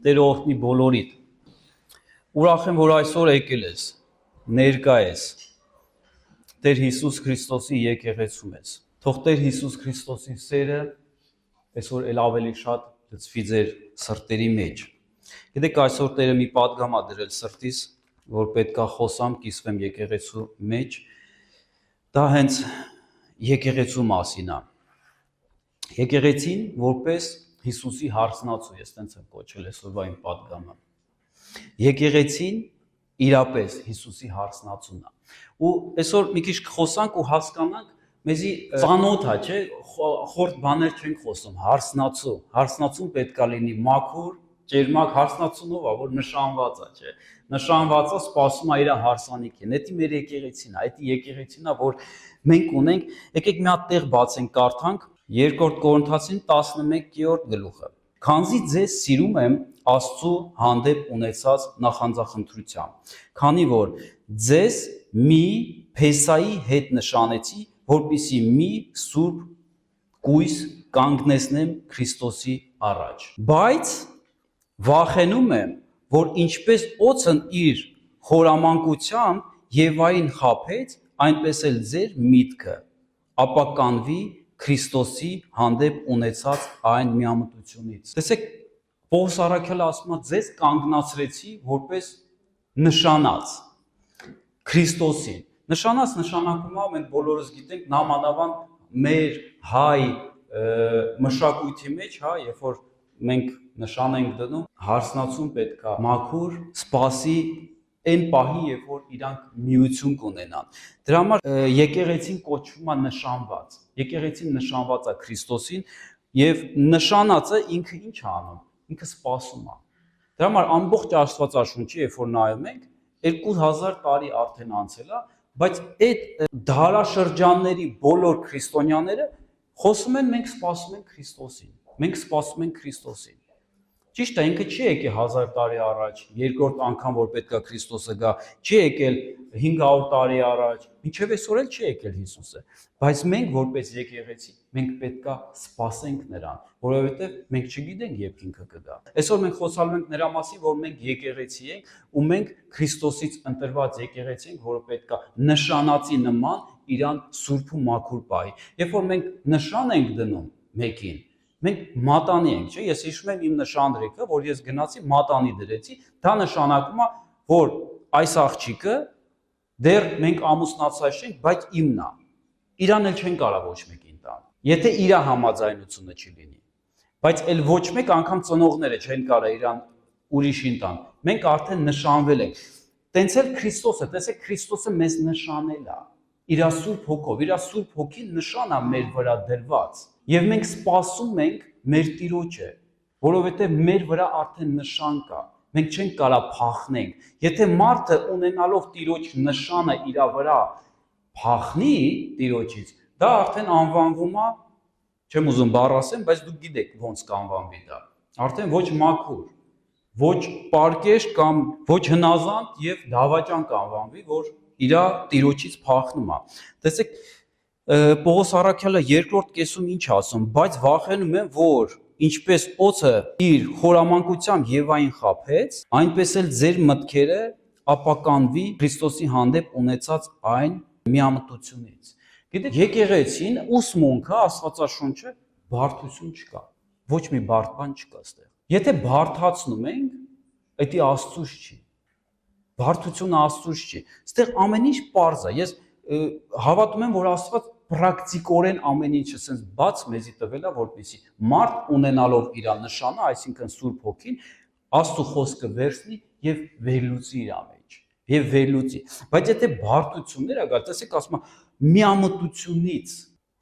Տեր օգնի բոլորիդ։ Ուրախ եմ, որ այսօր եկել ես, ներկա ես Տեր Հիսուս Քրիստոսի եկեղեցում ես։ Թող Տեր Հիսուս Քրիստոսի սերը այսօր էլ ավելի շատ լցվի ձեր սրտերի մեջ։ Գիտեք, այսօր Տերը մի պատգամ ա դրել սրտիս, որ պետքա խոսամ, կիսվեմ եկեղեցու մեջ։ Դա հենց եկեղեցու մասին է։ Եկեղեցին որպես Հիսուսի հարսնացու, ես տենց եմ կոչել այսօրվա իմ պատգամը։ Եկեղեցին իրապես Հիսուսի հարսնացուն է։ Ու այսօր մի քիչ խոսանք ու հասկանանք, մեզի ծանոթ է, չէ, խորտ բաներ չենք խոսում, հարսնացու։ Հարսնացուն պետքա լինի մաքուր, ճերմակ, հարսնացունով է, որ նշանված է, չէ։ Նշանված է, սպասում է իր հարսանիքին։ Դա մեր եկեղեցին է, դա եկեղեցին է, որ մենք ունենք։ Եկեք մի հատ տեղ բացենք, կարդանք 2 Կորինթացին 11-րդ գլուխը։ Քանզի ձեզ սիրում եմ Աստծու հանդեպ ունեցած նախանձախնդրությամբ, քանի որ ձեզ մի փեսայի հետ նշանեցի, որպեսզի մի սուրբ կույս կանգնեցնեմ Քրիստոսի առաջ։ Բայց վախենում եմ, որ ինչպես օձն իր խորամանկությամբ Եվային խաբեց, այնպես էլ ձեր միտքը ապականվի Քրիստոսի հանդեպ ունեցած այն միամտությունից։ Տեսեք, Պողոս առաքյալը ասում է, ձեզ կանգնացրեցի որպես նշանած Քրիստոսին։ Նշանած նշանակում է, մենք բոլորս գիտենք, նամանավանդ մեր հայ մշակույթի մեջ, հա, երբ որ մենք նշան ենք դնում, հարսնացուն պետքա մաքուր, սպասի այն պահի, երբ որ իրանք միություն կունենան։ Դրա համար եկեղեցին կոչվում է նշանված։ Եկեղեցին նշանված է Քրիստոսին եւ նշանածը ինքը ինչ է անում։ Ինքը սպասում է։ Դրա համար ամբողջ Աստվածաշունչի, երբ որ նայում ենք, 2000 տարի արդեն անցել է, բայց այդ դարաշրջանների բոլոր քրիստոնյաները խոսում են, մենք սպասում ենք Քրիստոսին։ Մենք սպասում ենք Քրիստոսին։ Ճիշտ է, ինքը չի եկել 1000 տարի առաջ, երկրորդ անգամ որ պետքա Քրիստոսը գա, չի եկել 500 տարի առաջ, մինչև այսօր էլ չի եկել Հիսուսը, բայց մենք որպես եկեղեցի, մենք պետքա սպասենք նրան, որովհետև մենք չգիտենք երբ ինքը կգա։ Այսօր մենք խոսալու ենք նրա մասին, որ մենք եկեղեցի ենք ու մենք Քրիստոսից ընտրված եկեղեցի ենք, որը պետքա նշանածի նման իրան սուրբ ու մաքուր պահի։ Երբ որ մենք նշան ենք դնում մեկին, մենք մատանի ենք, չէ՞, ես հիշում եմ իմ նշանրեկը, որ ես գնացի մատանի դրեցի, դա նշանակում է, որ այս աղջիկը դեռ մենք ամուսնացած չենք, բայց իմն է։ Իրան էլ չեն կարող ոչ մեկին տան։ Եթե իր համաձայնությունը չի լինի, բայց էլ ոչ մեկ անգամ ծնողները չեն կարող իրան ուրիշին տան։ Մենք արդեն նշանվել ենք։ Տենց էլ Քրիստոսը, տեսեք, Քրիստոսը մեզ նշանել է։ Իր սուրբ հոգով, իր սուրբ հոգին նշան է մեր վրա դրված։ Եվ մենք սպասում ենք մեր Տիրոջը, որովհետև մեր վրա արդեն նշան կա։ Մենք չենք կարող փախնենք։ Եթե մարդը ունենալով Տիրոջ նշանը իր վրա փախնի Տիրոջից, դա արդեն անվանվում է, չեմ ուզում բառ ասեմ, բայց դուք գիտեք ոնց կանվանվի դա։ Արդեն ոչ մաքուր, ոչ պարկեշտ կամ ոչ հնազանդ եւ դավաճան կանվանվի, որ իր Տիրոջից փախնում է։ Տեսեք, Պողոս առաքյալը երկրորդ կեսում ինչ ասում, բայց վախենում եմ, որ ինչպես օձը իր խորամանկությամբ Եվային խաբեց, այնպես էլ ձեր մտքերը ապականվի Քրիստոսի հանդեպ ունեցած այն միամտությունից։ Գիտեք, եկեղեցին ուսմունքը, Աստվածաշունչը բարդություն չկա։ Ոչ մի բարդ բան չկա այստեղ։ Եթե բարդացնում ենք, դա Աստծուց չի։ Բարդությունը Աստծուց չի։ Այստեղ ամեն ինչ պարզ է։ Ես հավատում եմ, որ Աստված պրակտիկորեն ամեն ինչը sense բաց մեզի տվել է, որպեսզի մարդ ունենալով իր նշանը, այսինքն Սուրբ Հոգին, Աստծո խոսքը վերցնի եւ վերլուծի իր մեջ։ Եվ վերլուծի։ Բայց եթե բարդություններ ա, տեսեք, ասում է միամտությունից,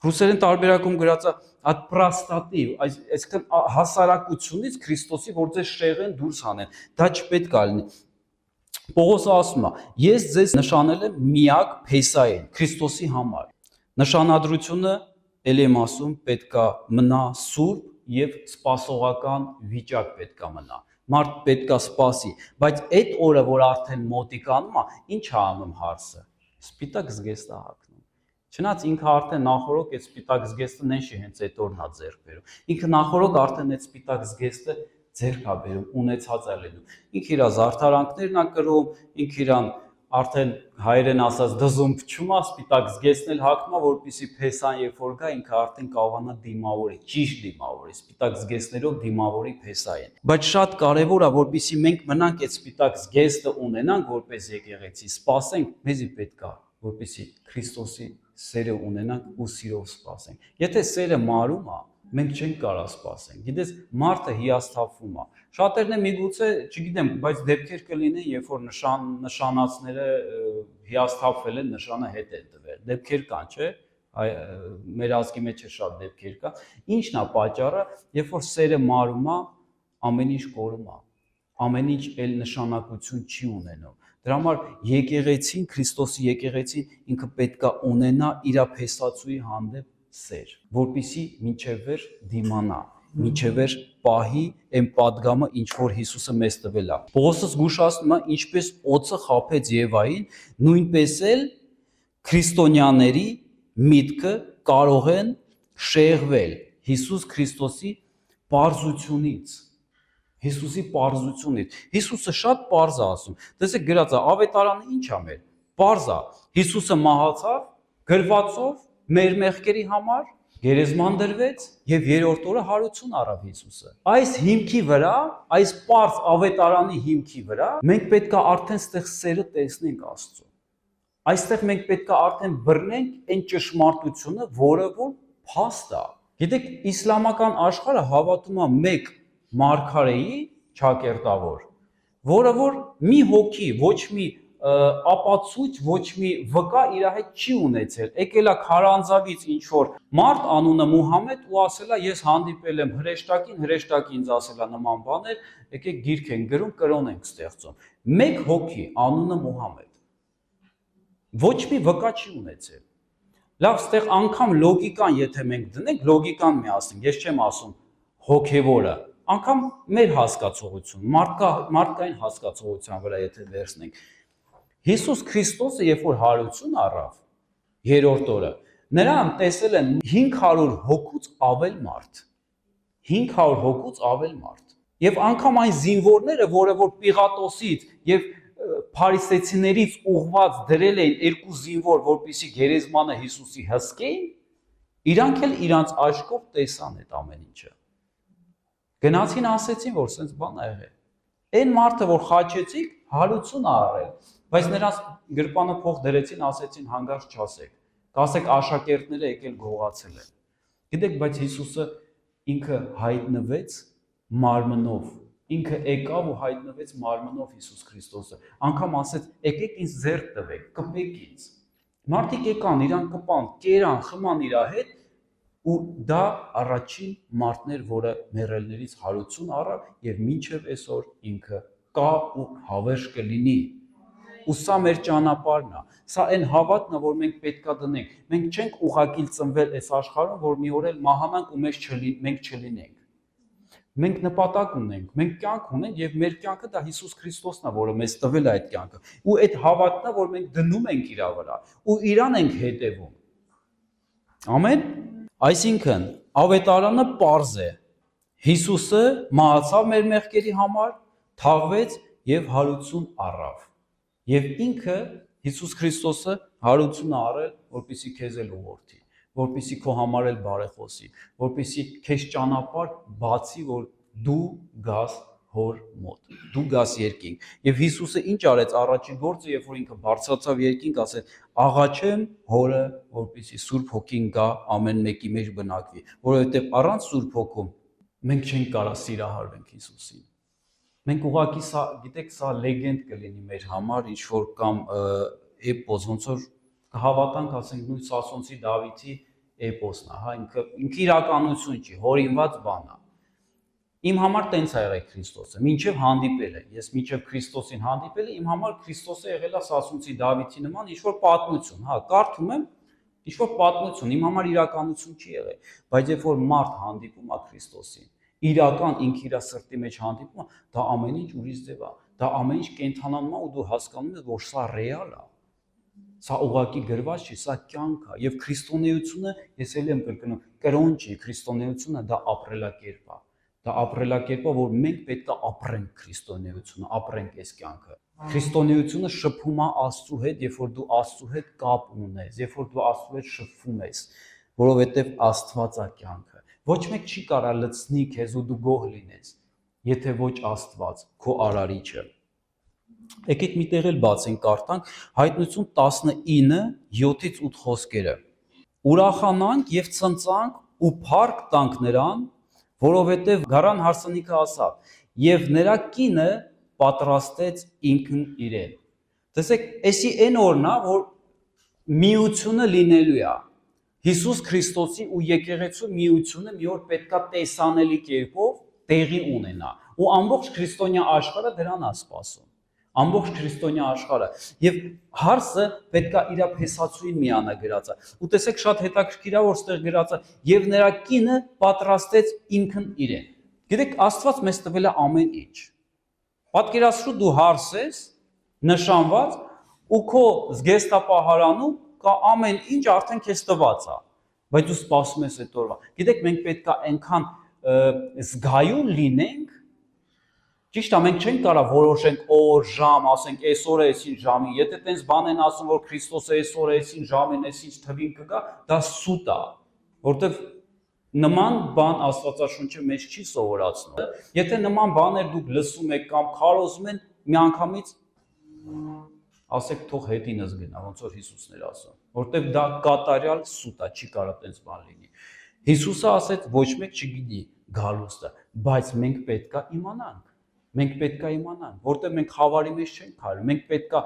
ռուսերեն տարբերակում գրած է «ատպրաստատիվ», այսինքն հասարակությունից Քրիստոսի, որ ձեզ շեղեն դուրս հանեն, դա չպետք է լինի։ Պողոսը ասում է. ես ձեզ նշանել եմ միակ փեսային Քրիստոսի համար։ Նշանադրությունը, ել եմ ասում, պետքա մնա սուրբ եւ սպասողական վիճակ պետքա մնա։ Մարդ պետքա սպասի, բայց այդ օրը, որ արդեն մոտիկանում է, ինչ է անում հարսը։ Սպիտակ զգեստը հագնում։ Չնայած ինքը արդեն նախորոք այդ սպիտակ զգեստը նենշի հենց այդ օրն է ձեռք բերում։ Ինքը նախորոք արդեն այդ սպիտակ զգեստը ձեռք է բերում, ունեցած է լինում։ Ինքը իր զարդարանքներն է կրում, ինքը իրան արդեն հայերեն ասած դզում փչում է, սպիտակ զգեստնել հագնում է, որպեսզի փեսան երբ որ գա, ինքը արդեն կարողանա դիմավորի, ճիշտ դիմավորի, սպիտակ զգեստներով դիմավորի փեսային։ Բայց շատ կարևոր է, որպեսզի մենք մնանք այդ սպիտակ զգեստը ունենանք որպես եկեղեցի, սпасենք, մեզի պետք է, որպեսզի Քրիստոսի սերը ունենանք ու սիրով սпасենք։ Եթե սերը մարում է, մենք չենք կարող սпасենք։ Գիտես, մարդը հիասթափվում է։ Շատերն են միգուցե, չգիտեմ, բայց դեպքեր կլինեն, երբ որ նշանածները հիասթափվել են, նշանը հետ են տվել։ Դեպքեր կան, չէ՞։ Մեր ազգի մեջ շատ դեպքեր կա։ Ինչն է պատճառը, երբ որ սերը մարում է, ամեն ինչ կորում է։ Ամեն ինչ էլ նշանակություն չի ունենում։ Դրա համար եկեղեցին, Քրիստոսի եկեղեցին ինքը պետք է ունենա իր փեսացուի հանդեպ սեր, որպեսզի մինչև վեր դիմանա, մինչև վեր պահի այն պատգամը, ինչ որ Հիսուսը մեզ տվել է։ Պողոսը զգուշացնում է, ինչպես օձը խաբեց Եվային, նույնպես էլ քրիստոնյաների միտքը կարող են շեղվել Հիսուս Քրիստոսի պարզությունից։ Հիսուսի պարզությունից։ Հիսուսը շատ պարզ է ասում։ Տեսեք գրած է, ավետարանը ինչ է մեր։ Պարզ է։ Հիսուսը մահացավ գրվածով մեր մեղքերի համար, գերեզման դրվեց եւ երրորդ օրը հարություն առավ Հիսուսը։ Այս հիմքի վրա, այս պարզ ավետարանի հիմքի վրա մենք պետք է արդեն ստեղ սերը տեսնենք Աստծո։ Այստեղ մենք պետք է արդեն բռնենք այն ճշմարտությունը, որը որ փաստ է։ Գիտեք, իսլամական աշխարհը հավատում է մեկ մարգարեի ճակերտավոր, որը որ մի հոգի, ոչ մի ապացույց, ոչ մի վկա իր հետ չի ունեցել։ Եկել է քարանձավից ինչ որ մարդ անունը Մուհամեդ ու ասել է ես հանդիպել եմ հրեշտակին ինձ ասել է նման բաներ, եկեք գիրք են գրում, կրոն ենք ստեղծում։ Մեկ հոգի անունը Մուհամեդ։ Ոչ մի վկա չի ունեցել։ Լավ, ստեղ անգամ լոգիկան, եթե մենք դնենք, լոգիկան միասին, ես չեմ ասում հոգևորը, անգամ մեր հասկացողություն, մարդկային հասկացողության վրա եթե վերցնենք։ Հիսուս Քրիստոսը, երբ որ հարություն առավ, երրորդ օրը, նրան տեսել են 500 հոգուց ավել մարդ։ 500 հոգուց ավել մարդ։ Եվ անգամ այն զինվորները, որը որ Պիղատոսից եւ փարիսեցիներից ուղված դրել էին երկու զինվոր, որպեսզի գերեզմանը Հիսուսի հսկեին, իրանք էլ իրանց աչքով տեսան այդ ամեն ինչը։ Գնացին ասեցին, որ սենց բան ա եղել։ Այն մարդը, որ խաչեցիք, հարություն ա առել, բայց նրանց գրպանը փող դրեցին, ասեցին հանգարց չասեք։ Կասեք աշակերտները եկել գողացել են։ Գիտեք, բայց Հիսուսը ինքը հայտնվեց մարմնով, ինքը եկավ ու հայտնվեց մարմնով Հիսուս Քրիստոսը, անգամ ասեց, եկեք ինձ ձեռք տվեք, կպեք ինձ։ Մարդիկ եկան, իրան կպան, կերան, խման իր հետ, ու դա առաջին մարդն էր, որը մեռելներից հարություն առավ եւ մինչեւ այսօր ինքը կա ու հավերժ կլինի։ Ու սա մեր ճանապարհն է։ Սա այն հավատն է, որ մենք պետքա դնենք։ Մենք չենք ուղղակի ծնվել այս աշխարհում, որ մի օր էլ մահանանք ու մենք չլինենք։ Մենք նպատակ ունենք, մենք կյանք ունենք եւ մեր կյանքը դա Հիսուս Քրիստոսն է, որը մեզ տվել է այդ կյանքը։ Ու այդ հավատն է, որ մենք դնում ենք իր վրա ու իրան ենք հետևում։ Ամեն։ Այսինքն, ավետարանը պարզ է։ Հիսուսը մահացավ մեր մեղքերի համար, թաղվեց եւ հարություն առավ։ Եվ ինքը Հիսուս Քրիստոսը հարություն առել, որպեսզի քեզ էլ ուղղորդի, որպեսզի քո համար էլ բարեխոսի, որպեսզի քեզ ճանապարհ բացի, որ դու գաս հոր մոտ, դու գաս երկինք։ Եվ Հիսուսը ինչ արեց առաջին գործը, երբ որ ինքը բարձրացավ երկինք, ասեց. «Աղաչեմ Հորը, որպեսզի Սուրբ Հոգին գա ամեն մեկի մեջ բնակվի», որովհետև առանց Սուրբ Հոգու մենք չենք կարող սիրահարվենք Հիսուսին։ Մենք ուղղակի սա, գիտեք, սա լեգենդ կլինի մեր համար, ինչ որ կամ էպոս, ոնց որ կհավատանք, ասենք, նույն Սասոնցի Դավիթի էպոսն է, հա, ինքը իրականություն չի, հորինված բան է։ Իմ համար տենց է եղել Քրիստոսը, մինչև հանդիպելը, ես մինչև Քրիստոսին հանդիպելը, իմ համար Քրիստոսը եղել է Սասունցի Դավիթի նման ինչ-որ պատմություն, հա, կարդում եմ, ինչ-որ պատմություն, իմ համար իրականություն չի եղել, բայց երբ որ մարդ հանդիպում է Քրիստոսին, իրական ինքը իր սրտի մեջ հանդիպում է, դա ամեն ինչ ուրիշ ձև է, դա ամեն ինչ կենթանանում է ու դու հասկանում ես, որ սա ռեալ է, սա ուղղակի գրված չի, սա կյանք է, եւ քրիստոնեությունը, ես էլ եմ կրկնում, կրոն չի, քրիստոնեությունը դա ապրելակերպ է։ Դա ապրելակերպը, որ մենք պետք է ապրենք քրիստոնեությունը, ապրենք այս կյանքը։ Քրիստոնեությունը շփում է Աստծու հետ, երբ որ դու Աստծու հետ կապ ունես, երբ որ դու Աստծու հետ շփվում ես, որովհետև Աստված է կյանքը։ Ոչ մեկ չի կարող լցնի քեզ ու դու գոհ լինես, եթե ոչ Աստված, քո արարիչը։ Եկեք մի տեղ էլ բացենք, կարդանք Հայտնություն 19:7-ից 8 խոսքերը։ Ուրախանանք եւ ցնծանք ու փառք տանք նրան, որովհետև գարան հարսանիքը ասավ, եւ նրա կինը պատրաստեց ինքն իրեն։ Տեսեք, էսի այն օրն է, որ միությունը լինելու է։ Հիսուս Քրիստոսի ու եկեղեցու միությունը մի օր պետքա տեսանելի կերպով տեղի ունենա։ Ու ամբողջ քրիստոնյա աշխարհը դրան է սպասում։ Ամբողջ քրիստոնյա աշխարհը եւ հարսը պետքա իր փեսացուին միանա գրածը։ Ու տեսեք շատ հետաքրքիր է որ ստեղ գրածը եւ նրա կինը պատրաստեց ինքն իրեն։ Գիտեք Աստված մեզ տվել է ամեն ինչ։ Պատկերացրու դու հարս ես նշանված ու քո զգեստապահարանում կա ամեն ինչ արդեն քեզ տված է, բայց դու սպասում ես այդ օրվա։ Գիտեք մենք պետքա այնքան զգայուն լինենք, ճիշտ է, մենք չենք կարող որոշենք օր, ժամ, ասենք այսօր է այսին ժամին, եթե տենց բան են ասում, որ Քրիստոսը այսօր է այսին ժամին, այսինչ թվին կգա, դա սուտ է, որտեղ նման բան Աստվածաշունչը մեզ չի սովորացնում։ Եթե նման բաներ դուք լսում եք կամ քարոզում են, միանգամից ասեք թող հետինս գնա, ոնց որ Հիսուսն էր ասում, որտեղ դա կատարյալ սուտ է, չի կարող տենց բան լինի։ Հիսուսը ասեց ոչ մեկ չգիտի գալուստը, բայց մենք պետքա իմանանք։ Մենք պետքա իմանանք, որտեղ մենք խավարի մեջ չենք քայլում, մենք պետքա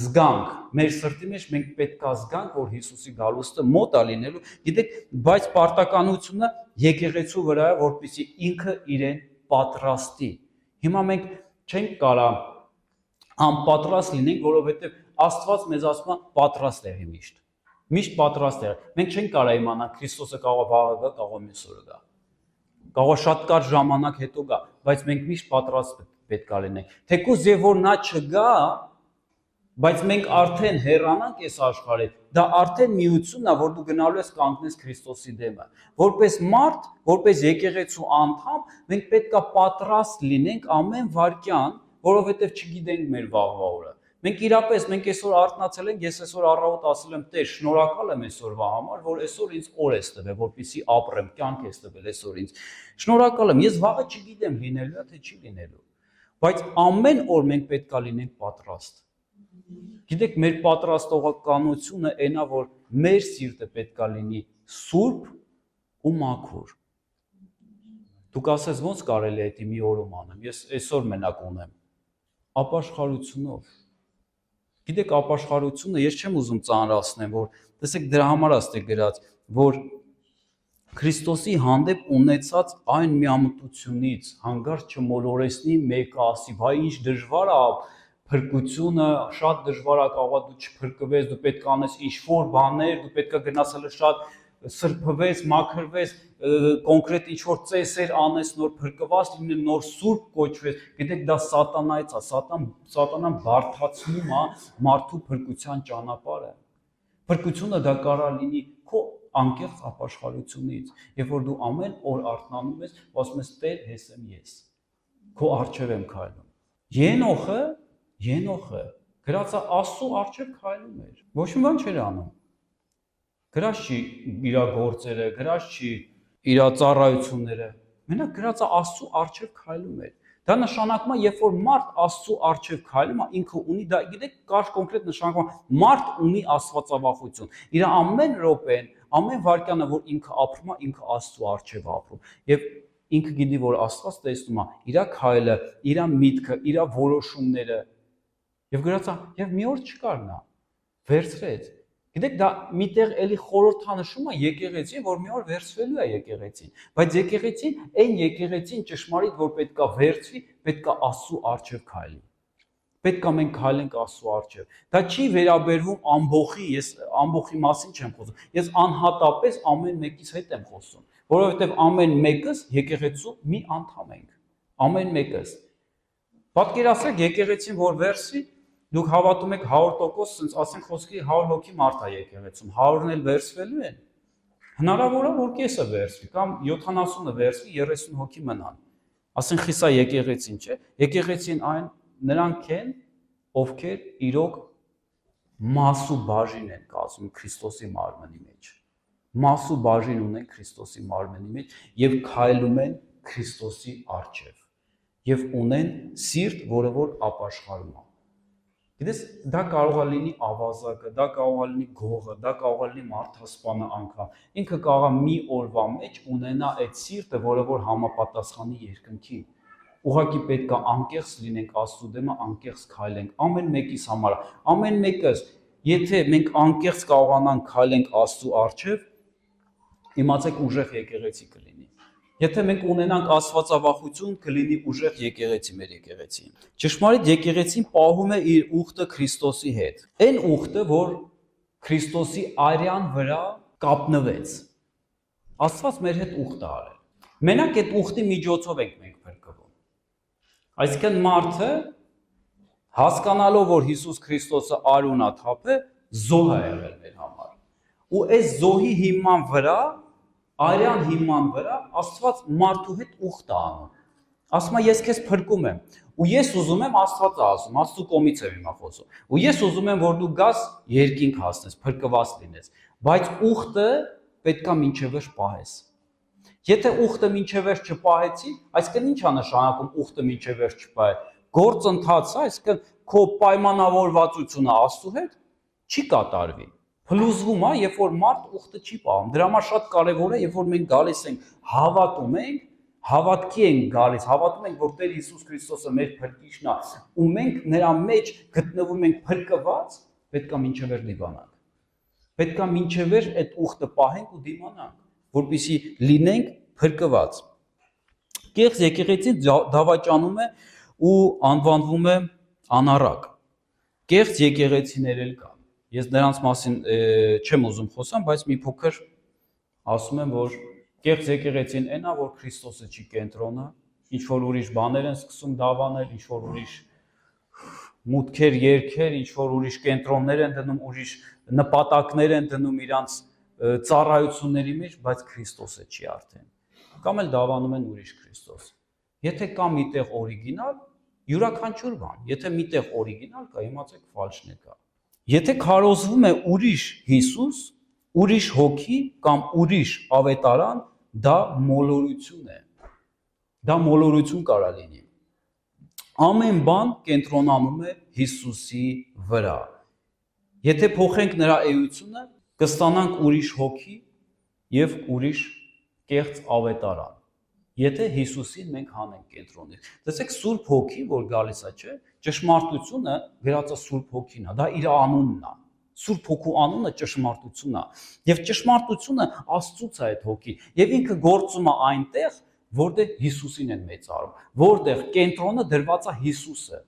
զգանք, մեր սրտի մեջ մենք պետքա զգանք, որ Հիսուսի գալուստը մոտ է լինելու, գիտեք, բայց պարտականությունը եկեղեցու վրա է, որպեսզի ինքը իրեն պատրաստի։ Հիմա մենք չենք կարող անպատրաստ լինենք, որովհետև Աստված մեզ ասում է պատրաստ եղի միշտ։ Միշտ պատրաստ եղի։ Մենք չենք կարող իմանալ Քրիստոսը կարող է վաղը գա, կարող է մյուս օրը գա։ Կարող է շատ կարճ ժամանակ հետո գա, բայց մենք միշտ պատրաստ պետք է լինենք։ Թեկուզ եւ որ նա չգա, բայց մենք արդեն հեռանանք այս աշխարհից, դա արդեն միությունն է, որ դու գնալու ես կանգնես Քրիստոսի դեմը։ Որպես մարդ, որպես եկեղեցու անդամ, մենք պետք է պատրաստ լինենք ամեն վայրկյան, որովհետև չգիտենք մեր վաղվա օրը։ Մենք իրապես, մենք այսօր արթնացել ենք, ես այսօր առավոտ ասել եմ, Տեր, շնորհակալ եմ այսօրվա համար, որ այսօր ինձ օր ես տվել, որպեսզի ապրեմ, կյանք ես տվել այսօր ինձ։ Շնորհակալ եմ, ես վաղը չգիտեմ լինելու է, թե չի լինելու։ Բայց ամեն օր մենք պետք է լինենք պատրաստ։ Գիտեք, մեր պատրաստողականությունը այն է, որ մեր սիրտը պետք է լինի սուրբ ու մաքուր։ Դուք ասես ոնց կարելի է դա մի օրում անեմ, ես այսօր մենակ ունեմ։ Ապաշխարությունով։ Գիտեք, ապաշխարությունը ես չեմ ուզում ծանրացնեմ, որ տեսեք դրա համար է գրած, որ Քրիստոսի հանդեպ ունեցած այն միամտությունից հանգարց չմոլորեսնի մեկը ասի, վայ ինչ դժվար է փրկությունը, շատ դժվար է կարող դու չփրկվես, դու պետք է անես ինչ-որ բաներ, դու պետք է գնաս հələ շատ սրբվես, մաքրվես, կոնկրետ ինչ-որ ծեսեր անես, նոր փրկված լինես, նոր սուրբ կոչվես։ Գիտեք, դա սատանայից է, սատանան բարդացնում է մարդու փրկության ճանապարհը։ Փրկությունը դա կարող լինի քո անկեղծ ապաշխարությունից, երբ որ դու ամեն օր արթնանում ես, ասում ես Տեր, հես եմ ես։ Քո առջև եմ քայլում։ Ենոխը գրած է Աստծո առջև քայլում էր։ Ոչ մի բան չէր անում։ Գրած չի իր գործերը, գրած չի իր ծառայությունները։ Մենակ գրած է Աստծո առջև քայլում էր։ Դա նշանակում է, երբ որ մարդ Աստծո առջև քայլում է, ինքը ունի, դա գիտեք, կար կոնկրետ նշանակում, մարդ ունի աստվածավախություն։ Իր ամեն րոպեն, ամեն վայրկյանը, որ ինքը ապրում է, ինքը Աստծո առջև ապրում։ Եվ ինքը գիտի, որ Աստված տեսնում է իր քայլը, իր միտքը, իր որոշումները։ Եվ գրած է, եւ մի օր չկար նա, վերցրեց։ Գիտեք, դա միտեղ էլի խորհրդանշում է եկեղեցին, որ մի օր վերցվելու է եկեղեցին, բայց եկեղեցին, այն եկեղեցին ճշմարիտ, որ պետքա վերցվի, պետքա Աստծո առջև քայլի։ Պետքա մենք քայլենք Աստծո առջև։ Դա չի վերաբերվում ամբողի, ես ամբողի մասին չեմ խոսում։ Ես անհատապես ամեն մեկից հետ եմ խոսում, որովհետև ամեն մեկս եկեղեցու մի անդամ ենք։ Ամեն մեկս։ Պատկերացրեք եկեղեցին, որ վերցվի, դուք հավատում եք 100%, ասենք խոսքի 100 հոգի մարդ է եկեղեցում, 100-ն էլ վերցվելու են։ Հնարավոր է որ կեսը վերցվի կամ 70-ը վերցվի, 30 հոգի մնան։ Ասենք խիսա եկեղեցին, չէ՞։ Եկեղեցին այն նրանք են, ովքեր իրոք մասու բաժին են կազմում Քրիստոսի մարմնի մեջ։ Մասու բաժին ունեն Քրիստոսի մարմնի մեջ եւ քայլում են Քրիստոսի առջև եւ ունեն սիրտ, որը որ ապաշխարում է։ Գիտես, դա կարող է լինի ավազակը, դա կարող է լինի գողը, դա կարող է լինի մարդասպանը անգամ։ Ինքը կարող է մի օրվա մեջ ունենա այդ սիրտը, որը որ համապատասխանի երկնքին։ Ուղղակի պետք է անկեղծ լինենք Աստծո դեմը, անկեղծ քայլենք ամեն մեկիս համար։ Ամեն մեկս, եթե մենք անկեղծ կարողանանք քայլենք Աստծո առջև, իմացեք ուժեղ եկեղեցի կլինի։ Եթե մենք ունենանք աստվածավախություն, կլինի ուժեղ եկեղեցի մեր եկեղեցին։ Ճշմարիտ եկեղեցին պահում է իր ուխտը Քրիստոսի հետ։ Այն ուխտը, որ Քրիստոսի արյան վրա կապնվեց։ Աստված մեր հետ ուխտ է արել։ Մենակ այդ ուխտի միջոցով ենք մենք փրկվում։ Այսինքն մարդը հասկանալով, որ Հիսուս Քրիստոսը արյուն է թափել, զոհ է եղել մեր համար։ Ու այս զոհի հիման վրա արյան հիման վրա Աստված մարդու հետ ուխտ է անում։ Ասում է ես քեզ փրկում եմ։ Ու ես ուզում եմ Աստվածը ասում, Աստծո կողմից եմ հիմա խոսում։ Ու ես ուզում եմ որ դու գաս երկինք հասնես, փրկված լինես։ Բայց ուխտը պետքա մինչև վերջ պահես։ Եթե ուխտը մինչև վերջ չպահեցի, այսինքն ի՞նչ է նշանակում ուխտը մինչև վերջ չպահել։ Գործընթաց է, այսինքն քո պայմանավորվածությունը Աստծո հետ չի կատարվի։ Փլուզվում է, երբ որ մարդ ուխտը չի պահում։ Դրա համար շատ կարևոր է, երբ որ մենք գալիս ենք, հավատում ենք, հավատքի ենք գալիս, հավատում ենք, որ Տեր Հիսուս Քրիստոսը մեր փրկիչն է, ու մենք նրա մեջ գտնվում ենք փրկված, պետքա մինչև վերջ դիմանանք։ Պետքա մինչև վերջ այդ ուխտը պահենք ու դիմանանք, որպեսզի լինենք փրկված։ Կեղծ եկեղեցին դավաճանում է ու անվանվում է անառակ։ Կեղծ եկեղեցիներ էլ կան։ Ես նրանց մասին չեմ ուզում խոսամ, բայց մի փոքր ասում եմ, որ կեղծ եկեղեցին այն է, որ Քրիստոսը չի կենտրոնը, ինչ որ ուրիշ բաներ են սկսում դավանել, ինչ որ ուրիշ մուտքեր, երգեր, ինչ որ ուրիշ կենտրոններ են դնում, ուրիշ նպատակներ են դնում իրանց ծառայությունների մեջ, բայց Քրիստոսը չի արդեն։ Կամ էլ դավանում են ուրիշ Քրիստոս։ Եթե կա միտեղ օրիգինալ, յուրաքանչյուր բան, եթե միտեղ օրիգինալ կա, իմացեք ֆալշն է կա։ Եթե քարոզվում է ուրիշ Հիսուս, ուրիշ հոգի կամ ուրիշ ավետարան, դա մոլորություն է։ Դա մոլորություն կարա լինի։ Ամեն բան կենտրոնանում է Հիսուսի վրա։ Եթե փոխենք նրա էությունը, կստանանք ուրիշ հոգի եւ ուրիշ կեղծ ավետարան։ Եթե Հիսուսին մենք հանենք կենտրոնից։ Տեսեք Սուրբ Հոգի, որ գալիս է, չէ՞, ճշմարտությունը գրածը Սուրբ Հոգին է, դա իր անունն է։ Սուրբ Հոգու անունը ճշմարտությունն է։ Եվ ճշմարտությունը Աստծուց է այդ հոգի, եւ ինքը գործում է այնտեղ, որտեղ Հիսուսին են մեծարում, որտեղ կենտրոնը դրված է Հիսուսը,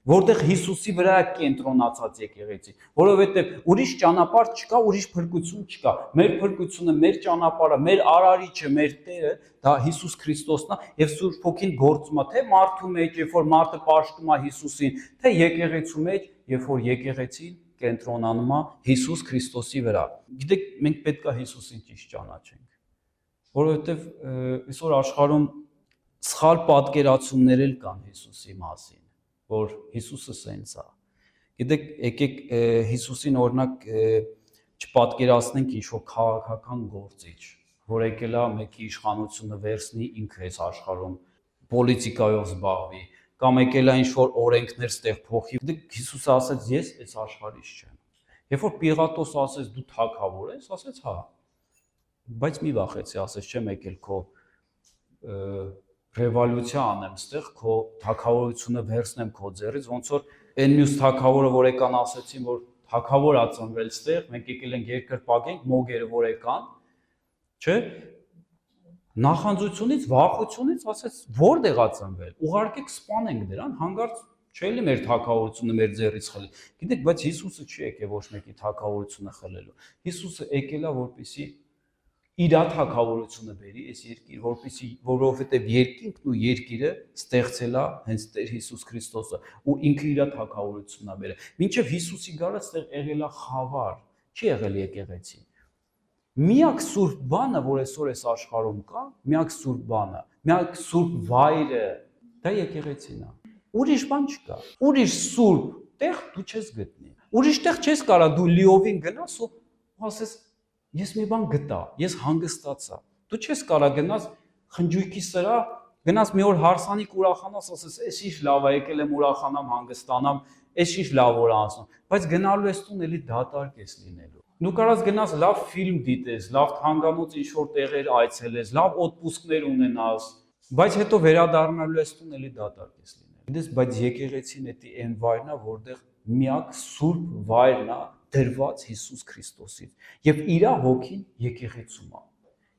որտեղ Հիսուսի վրա է կենտրոնացած եկեղեցի, որովհետև ուրիշ ճանապարհ չկա, ուրիշ փրկություն չկա։ Մեր փրկությունը, մեր ճանապարհը, մեր արարիչը, մեր Տերը դա Հիսուս Քրիստոսն է, եւ Սուրբ Հոգին գործում է թե մարդու մեջ, երբ որ մարդը պաշտում է Հիսուսին, թե եկեղեցու մեջ, երբ որ եկեղեցին կենտրոնանում է Հիսուս Քրիստոսի վրա։ Գիտեք, մենք պետք է Հիսուսին ճիշտ ճանաչենք, որովհետև այսօր աշխարհում սխալ պատկերացումներ էլ կան Հիսուսի մասին, որ Հիսուսը սենց է։ Գիտեք, եկեք Հիսուսին օրինակ չպատկերացնենք ինչ-որ քաղաքական գործիչ, որ եկել է մեկի իշխանությունը վերցնի, ինքը այս աշխարհում պոլիտիկայով զբաղվի, կամ եկել է ինչ-որ օրենքներ ստեղ փոխի։ Գիտեք, Հիսուսը ասաց, ես այս աշխարհից չեմ։ Երբ որ Պիղատոսը ասեց, դու թագավոր ես, ասեց, հա։ Բայց մի վախեցի, ասեց, չեմ եկել քո ռևոլյուցիա անեմ ստեղ, քո թագավորությունը վերցնեմ քո ձեռից, ոնց որ այն մյուս թագավորը, որ եկան ասեցին, որ թագավոր ա ծնվել ստեղ, մենք եկել ենք երկրպագենք, մոգերը որ եկան, չէ՞, նախանձությունից, վախությունից ասեց, որտեղ ա ծնվել, ուղարկեք սպանենք դրան, հանգարց չէ՞ էլի մեր թագավորությունը մեր ձեռից խլի։ Գիտեք, բայց Հիսուսը չի եկել ոչ մեկի թագավորությունը խլելու։ Հիսուսը եկել է, որպեսզի իր թագավորությունը բերի այս երկիր, որովհետև երկինքն ու երկիրը ստեղծել է հենց Տեր Հիսուս Քրիստոսը, ու ինքը իր թագավորությունն է բերել։ Մինչև Հիսուսի գալը ստեղ եղել է խավար, չի եղել եկեղեցի։ Միակ սուրբ բանը, որ այսօր այս աշխարհում կա, միակ սուրբ բանը, միակ սուրբ վայրը, դա եկեղեցին է։ Ուրիշ բան չկա։ Ուրիշ սուրբ տեղ դու չես գտնի։ Ուրիշ տեղ չես կարա դու լիովին գնաս ու ասես ես մի բան գտա, ես հանգստացա։ Դու չես կարա գնաս խնջույքի սրա, գնաս մի օր հարսանիք ուրախանաս, ասես էս ինչ լավ է, եկել եմ ուրախանամ, հանգստանամ, էս ինչ լավ օր անցնում, բայց գնալու ես տուն էլի դատարկ ես լինելու։ Դու կարաս գնաս լավ ֆիլմ դիտես, լավ թանգանոց ինչ-որ տեղեր այցելես, լավ օտպուսկներ ունենաս, բայց հետո վերադառնալու ես տուն էլի դատարկ ես լինելու։ Գիտես, բայց եկեղեցին էդի այն վայրն է, որտեղ միակ սուրբ վայրն է դրված Հիսուս Քրիստոսից, եւ իր հոգին եկեղեցում է։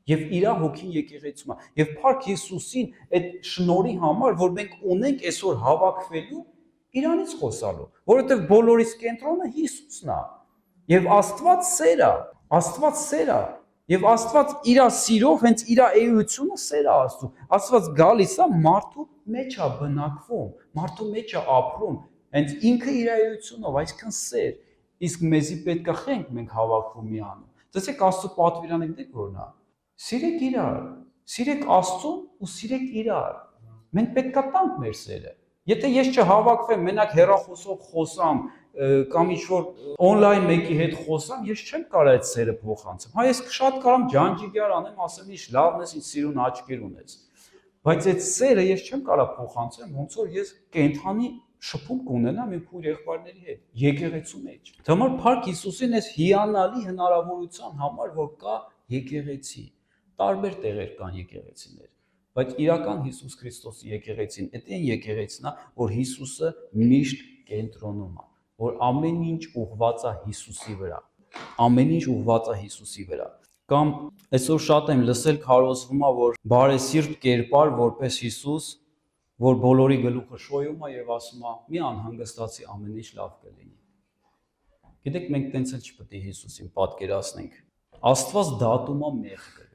Եվ իր հոգին եկեղեցում է։ Եվ Փառք Հիսուսին այդ շնորհի համար, որ մենք ունենք այսօր հավաքվելու, իրանից խոսալու, որովհետև բոլորիս կենտրոնը Հիսուսն է։ Եվ Աստված սեր է, Աստված սեր է, եւ Աստված իր սիրով հենց իր էությունը սեր է ասում։ Աստված գալիս է մարդու մեջ է բնակվում, մարդու մեջ է ապրում, հենց ինքը իր էությունով, այսքան սեր։ Իսկ մեզի պետք է խենք մենք հավաքվում միանում։ Տեսեք Աստծո պատվիրանը գիտեք որն է։ Սիրեք իրար, սիրեք Աստծուն ու սիրեք իրար։ Մենք պետք է տանք մեր սերը։ Եթե ես չհավաքվեմ, մենակ հեռախոսով խոսամ կամ ինչ-որ on-line մեկի հետ խոսամ, ես չեմ կարող այդ սերը փոխանցեմ։ Հա ես շատ կարամ ջանջիգար անեմ, ասեմ ինչ լավն ես, ինչ սիրուն աչքեր ունես։ Բայց այդ սերը ես չեմ կարող փոխանցեմ, ոնց որ ես կենթանի շփում կունենամ իմ քույր եղբայրների հետ, եկեղեցու մեջ։ Դա համար Փառք Հիսուսին այս հիանալի հնարավորության համար, որ կա եկեղեցի։ Տարբեր տեղեր կան եկեղեցիներ, բայց իրական Հիսուս Քրիստոսի եկեղեցին, այդ այն եկեղեցին է, որ Հիսուսը միշտ կենտրոնում է, որ ամեն ինչ ուղղված է Հիսուսի վրա, ամեն ինչ ուղղված է Հիսուսի վրա։ Կամ այսօր շատ եմ լսել, քարոզվում է, որ բարեսիրտ կերպար, որպես Հիսուս, որ բոլորի գլուխը շոյում է եւ ասում է՝ մի անհանգստացի, ամեն ինչ լավ կլինի։ Գիտեք, մենք տենց էլ չպետք է Հիսուսին պատկերացնենք։ Աստված դատում է մեղքը։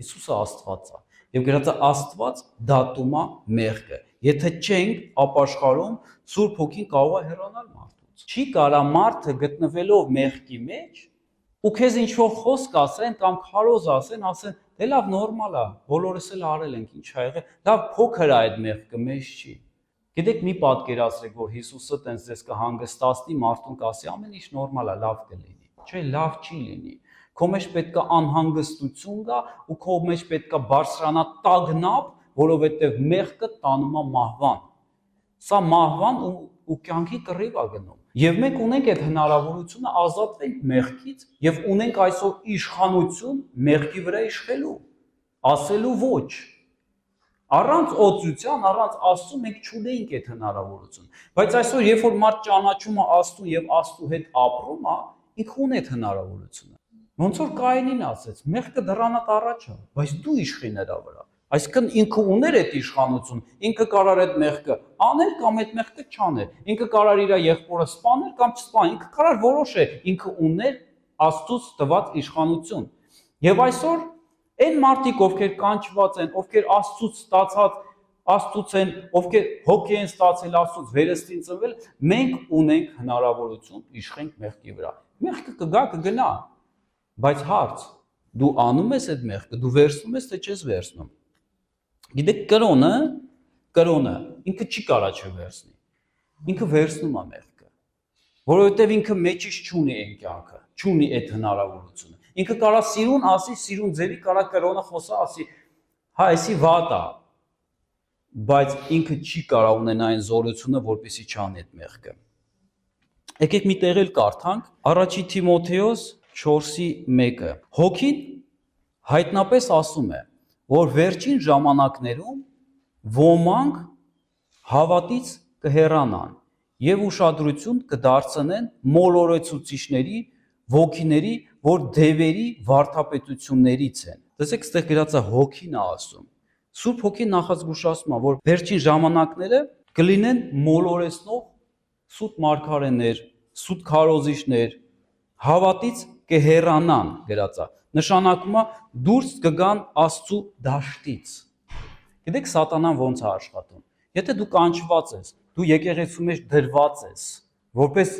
Հիսուսը Աստված է եւ գրած է Աստված դատում է մեղքը։ Եթե չենք ապաշխարում, Սուրբ Հոգին կարող է հեռանալ մարդուց։ Չի կարա մարդը գտնվելով մեղքի մեջ ու քեզ ինչ-որ խոսք ասեն կամ քարոզ ասեն, դե լավ նորմալ է, բոլորս էլ արել ենք, ինչ ա եղել, լավ փոքր է այդ մեղքը, մեծ չի։ Գիտեք, մի պատկերացրեք, որ Հիսուսը տենց ձեզ կհանգստացնի, մարդուն կասի ամեն ինչ նորմալ է, լավ կլինի։ Չէ, լավ չի լինի։ Քո մեջ պետք է անհանգստություն գա ու քո մեջ պետք է բարձրանա տագնապ, որովհետև մեղքը տանում է մահվան։ Սա մահվան ու կյանքի կռիվ է գնում։ Եվ մենք ունենք այդ հնարավորությունը ազատվել մեղքից եւ ունենք այսօր իշխանություն մեղքի վրա իշխելու, ասելու ոչ։ Առանց օծության, առանց Աստծու մենք չունենք այդ հնարավորություն։ Բայց այսօր երբ որ մարդ ճանաչում է Աստծուն եւ Աստծու հետ ապրում է, ինքը ունի այդ հնարավորությունը։ Ոնց որ Կայենին ասեց, մեղքը դրանատ առաջ է, բայց դու իշխի նրա վրա։ Այսինքն ինքը ուներ այդ իշխանություն, ինքը կարար այդ մեղքը անել կամ այդ մեղքը չանել, ինքը կարար իր եղբորը սպանել կամ չսպանել, ինքը կարար որոշել, ինքը ուներ Աստծուց տված իշխանություն։ Եվ այսօր այն մարդիկ, ովքեր կանչված են, ովքեր Աստծուց ստացած Աստծուց են, ովքեր հոգի են ստացել Աստծուց վերստին ծնվել, մենք ունենք հնարավորություն իշխենք մեղքի վրա։ Մեղքը կգա, կգնա, բայց հարց, դու անում ես այդ մեղքը, դու վերցնում ես, թե չես վերցնում։ Գիտեք, կրոնը ինքը չի կարա չվերցնի։ Ինքը վերցնում է մեղքը, որովհետև ինքը մեջից չունի այն կյանքը, չունի այդ հնարավորությունը։ Ինքը կարա սիրուն ասի, սիրուն ձևի կարա կրոնը խոսա, ասի, հա, էսի վատ է, բայց ինքը չի կարա ունենա այն զորությունը, որպեսզի չանի այդ մեղքը։ Եկեք մի տեղ էլ կարդանք, Առաջին Թիմոթեոս 4:1-ը։ Հոգին հայտնապես ասում է, որ վերջին ժամանակներում ոմանք հավատից կհեռանան եւ ուշադրություն կդարձնեն մոլորեցուցիչների, ոգիների, որ դևերի վարդապետություններից են։ Տեսեք, այստեղ գրած է հոգին է ասում։ Սուրբ Հոգին նախազգուշացնում է, որ վերջին ժամանակները կլինեն մոլորեցնող սուտ մարգարեներ, սուտ քարոզիչներ, հավատից կհեռանան, գրած է։ Նշանակում է դուրս կգան Աստծու դաշտից։ Գիտեք սատանան ոնց է աշխատում։ Եթե դու կանչված ես, դու եկեղեցու մեջ դրված ես, որպես